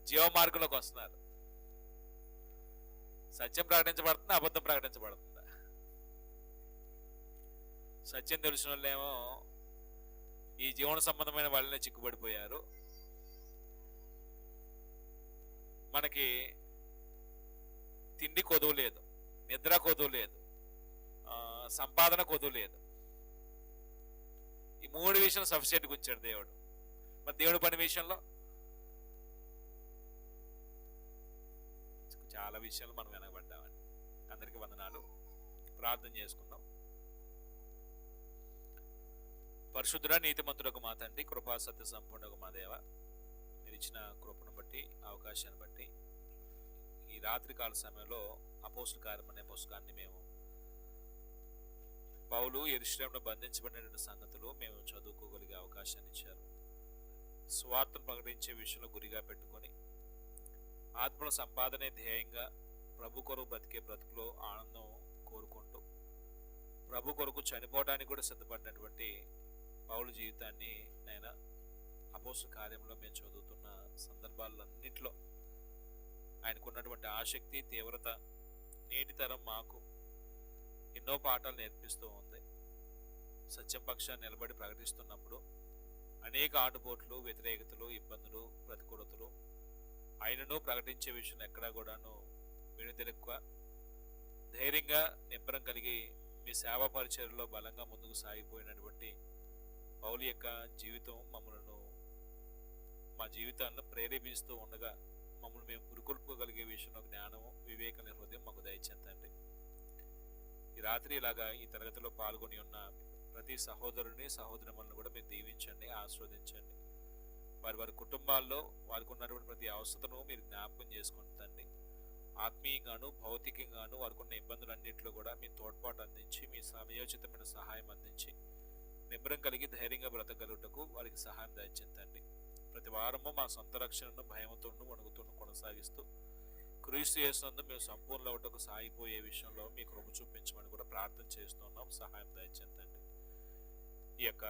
జీవ మార్గంలోకి వస్తున్నారు. సత్యం ప్రకటించబడుతుందా, అబద్ధం ప్రకటించబడుతుందా? సత్యం తెలిసిన వాళ్ళేమో ఈ జీవన సంబంధమైన వాళ్ళనే చిక్కుబడిపోయారు. మనకి తిండి కొదువు లేదు, నిద్ర కొదువు లేదు, సంపాదన కొదువు లేదు. ఈ మూడు విషయాలు సఫిషియెంట్గా ఉంచాడు దేవుడు. మరి దేవుడు పని విషయంలో చాలా విషయాలు మనం వెనకబడ్డామండి. అందరికీ వందనాలు. ప్రార్థన చేసుకుందాం. పరిశుద్ధుడ నీతిమంతులకు మా తండ్రి, కృపా సత్య సంపూర్ణకు మా దేవ, మీరు ఇచ్చిన కృపను బట్టి, అవకాశాన్ని బట్టి ఈ రాత్రి కాల సమయంలో అపోస్తుల కార్యం అనే పుస్తకాన్ని మేము, పౌలు యెరూషలేములో బంధించబడినటువంటి సంగతులు మేము చదువుకోగలిగే అవకాశాన్ని ఇచ్చారు. స్వార్థను ప్రకటించే విషయంలో గురిగా పెట్టుకొని ఆత్మల సంపాదనే ధ్యేయంగా ప్రభు కొరకు బ్రతికే బ్రతుకులో ఆనందం కోరుకుంటూ ప్రభు కొరకు చనిపోవడానికి కూడా సిద్ధపడినటువంటి పౌలు జీవితాన్ని నేను అపోస్తుల కార్యంలో మేము చదువుతున్న సందర్భాలన్నింటిలో ఆయనకున్నటువంటి ఆసక్తి, తీవ్రత నేటి తరం మాకు ఎన్నో పాఠాలు నేర్పిస్తూ ఉంది. సత్యం పక్షాన్ని నిలబడి ప్రకటిస్తున్నప్పుడు అనేక ఆటుపోట్లు, వ్యతిరేకతలు, ఇబ్బందులు, ప్రతికూలతలు ఆయనను ప్రకటించే విషయం ఎక్కడా కూడాను వెనుతిరక్కువ ధైర్యంగా, నిబ్బరం కలిగి మీ సేవా పరిచర్యలో బలంగా ముందుకు సాగిపోయినటువంటి పౌలు యొక్క జీవితం మా జీవితాలను ప్రేరేపిస్తూ ఉండగా మమ్మల్ని మేము పురుకొల్పుకోగలిగే విషయంలో జ్ఞానము, వివేకమైన హృదయం మాకు దయచేయండి. ఈ రాత్రి ఇలాగా ఈ తరగతిలో పాల్గొని ఉన్న ప్రతి సహోదరుని, సహోదరులను కూడా మీరు దీవించండి, ఆస్వాదించండి. వారి కుటుంబాల్లో వారికి ఉన్నటువంటి ప్రతి అవసరతను మీరు జ్ఞాపకం చేసుకుంటండి. ఆత్మీయంగాను, భౌతికంగాను వారికి ఉన్న ఇబ్బందులన్నింటిలో కూడా మీ తోడ్పాటు అందించి, మీ సమయోచితమైన సహాయం అందించి, నిబ్బరం కలిగి ధైర్యంగా బ్రతకగలుగుటకు వారికి సహాయం దయచేయండి. ప్రతి వారము మా సొంత రక్షణను భయముతోనూ వణుకుతోనూ కొనసాగిస్తూ క్రీస్తు యేసునందు మేము సంపూర్ణ ఒకటకు సాగిపోయే విషయంలో మీ కృప చూపించమని కూడా ప్రార్థన చేస్తున్నాం. సహాయం దయచేయండి. ఈ యొక్క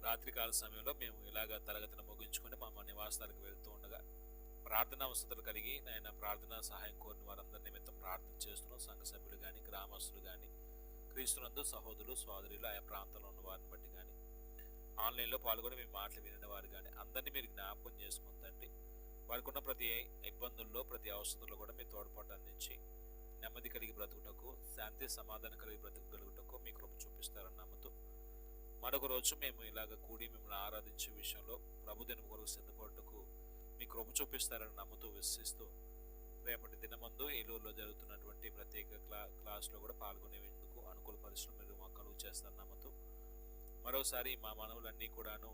రాత్రికాల సమయంలో మేము ఇలాగ తరగతిని ముగించుకొని మా నివాసాలకు వెళ్తూ ఉండగా ప్రార్థనా అవసరాలు కలిగి నాయన ప్రార్థనా సహాయం కోరిన వారందరి నిమిత్తం ప్రార్థన చేస్తున్నాం. సంఘ సభ్యులు కానీ, గ్రామస్తులు కానీ, క్రీస్తునందు సహోదరులు సోదరులు, ఆయా ప్రాంతంలో ఉన్న వారిని బట్టి కానీ, ఆన్లైన్లో పాల్గొని మీ మాటలు వినిన వారు కానీ అందరినీ మీరు జ్ఞాపకం చేసుకుందండి. వారికి ఉన్న ప్రతి ఇబ్బందుల్లో, ప్రతి అవసరంలో కూడా మీ తోడ్పాటు అందించి నెమ్మది కలిగి బ్రతుకుటకు, శాంతి సమాధానం కలిగి బ్రతుకగలుగుటకు మీ కృప చూపిస్తారని నమ్ముతూ మరొక రోజు మేము ఇలాగ కూడి మిమ్మల్ని ఆరాధించే విషయంలో ప్రభుదినం కొరకు సిద్ధపడటకు మీ కృప చూపిస్తారని నమ్ముతూ విశ్వసిస్తూ రేపటి దినమందు ఏలూరులో జరుగుతున్నటువంటి ప్రత్యేక క్లాస్లో కూడా పాల్గొనేందుకు అనుకూల పరిశ్రమ మీరు మాకు కలుగు చేస్తారని నమ్ముతూ మరోసారి మా మనవులన్నీ కూడాను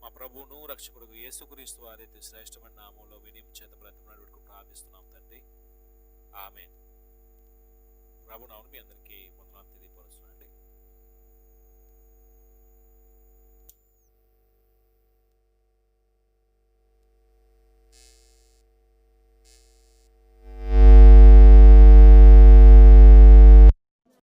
మా ప్రభువును రక్షకుడు యేసుక్రీస్తు వారి శ్రేష్టమైన నామంలో వినియం చేత బ్రతిమలాడుటకు ప్రార్థిస్తున్నాం తండ్రి. ఆమేన్. ప్రభునామమున మీ అందరికీ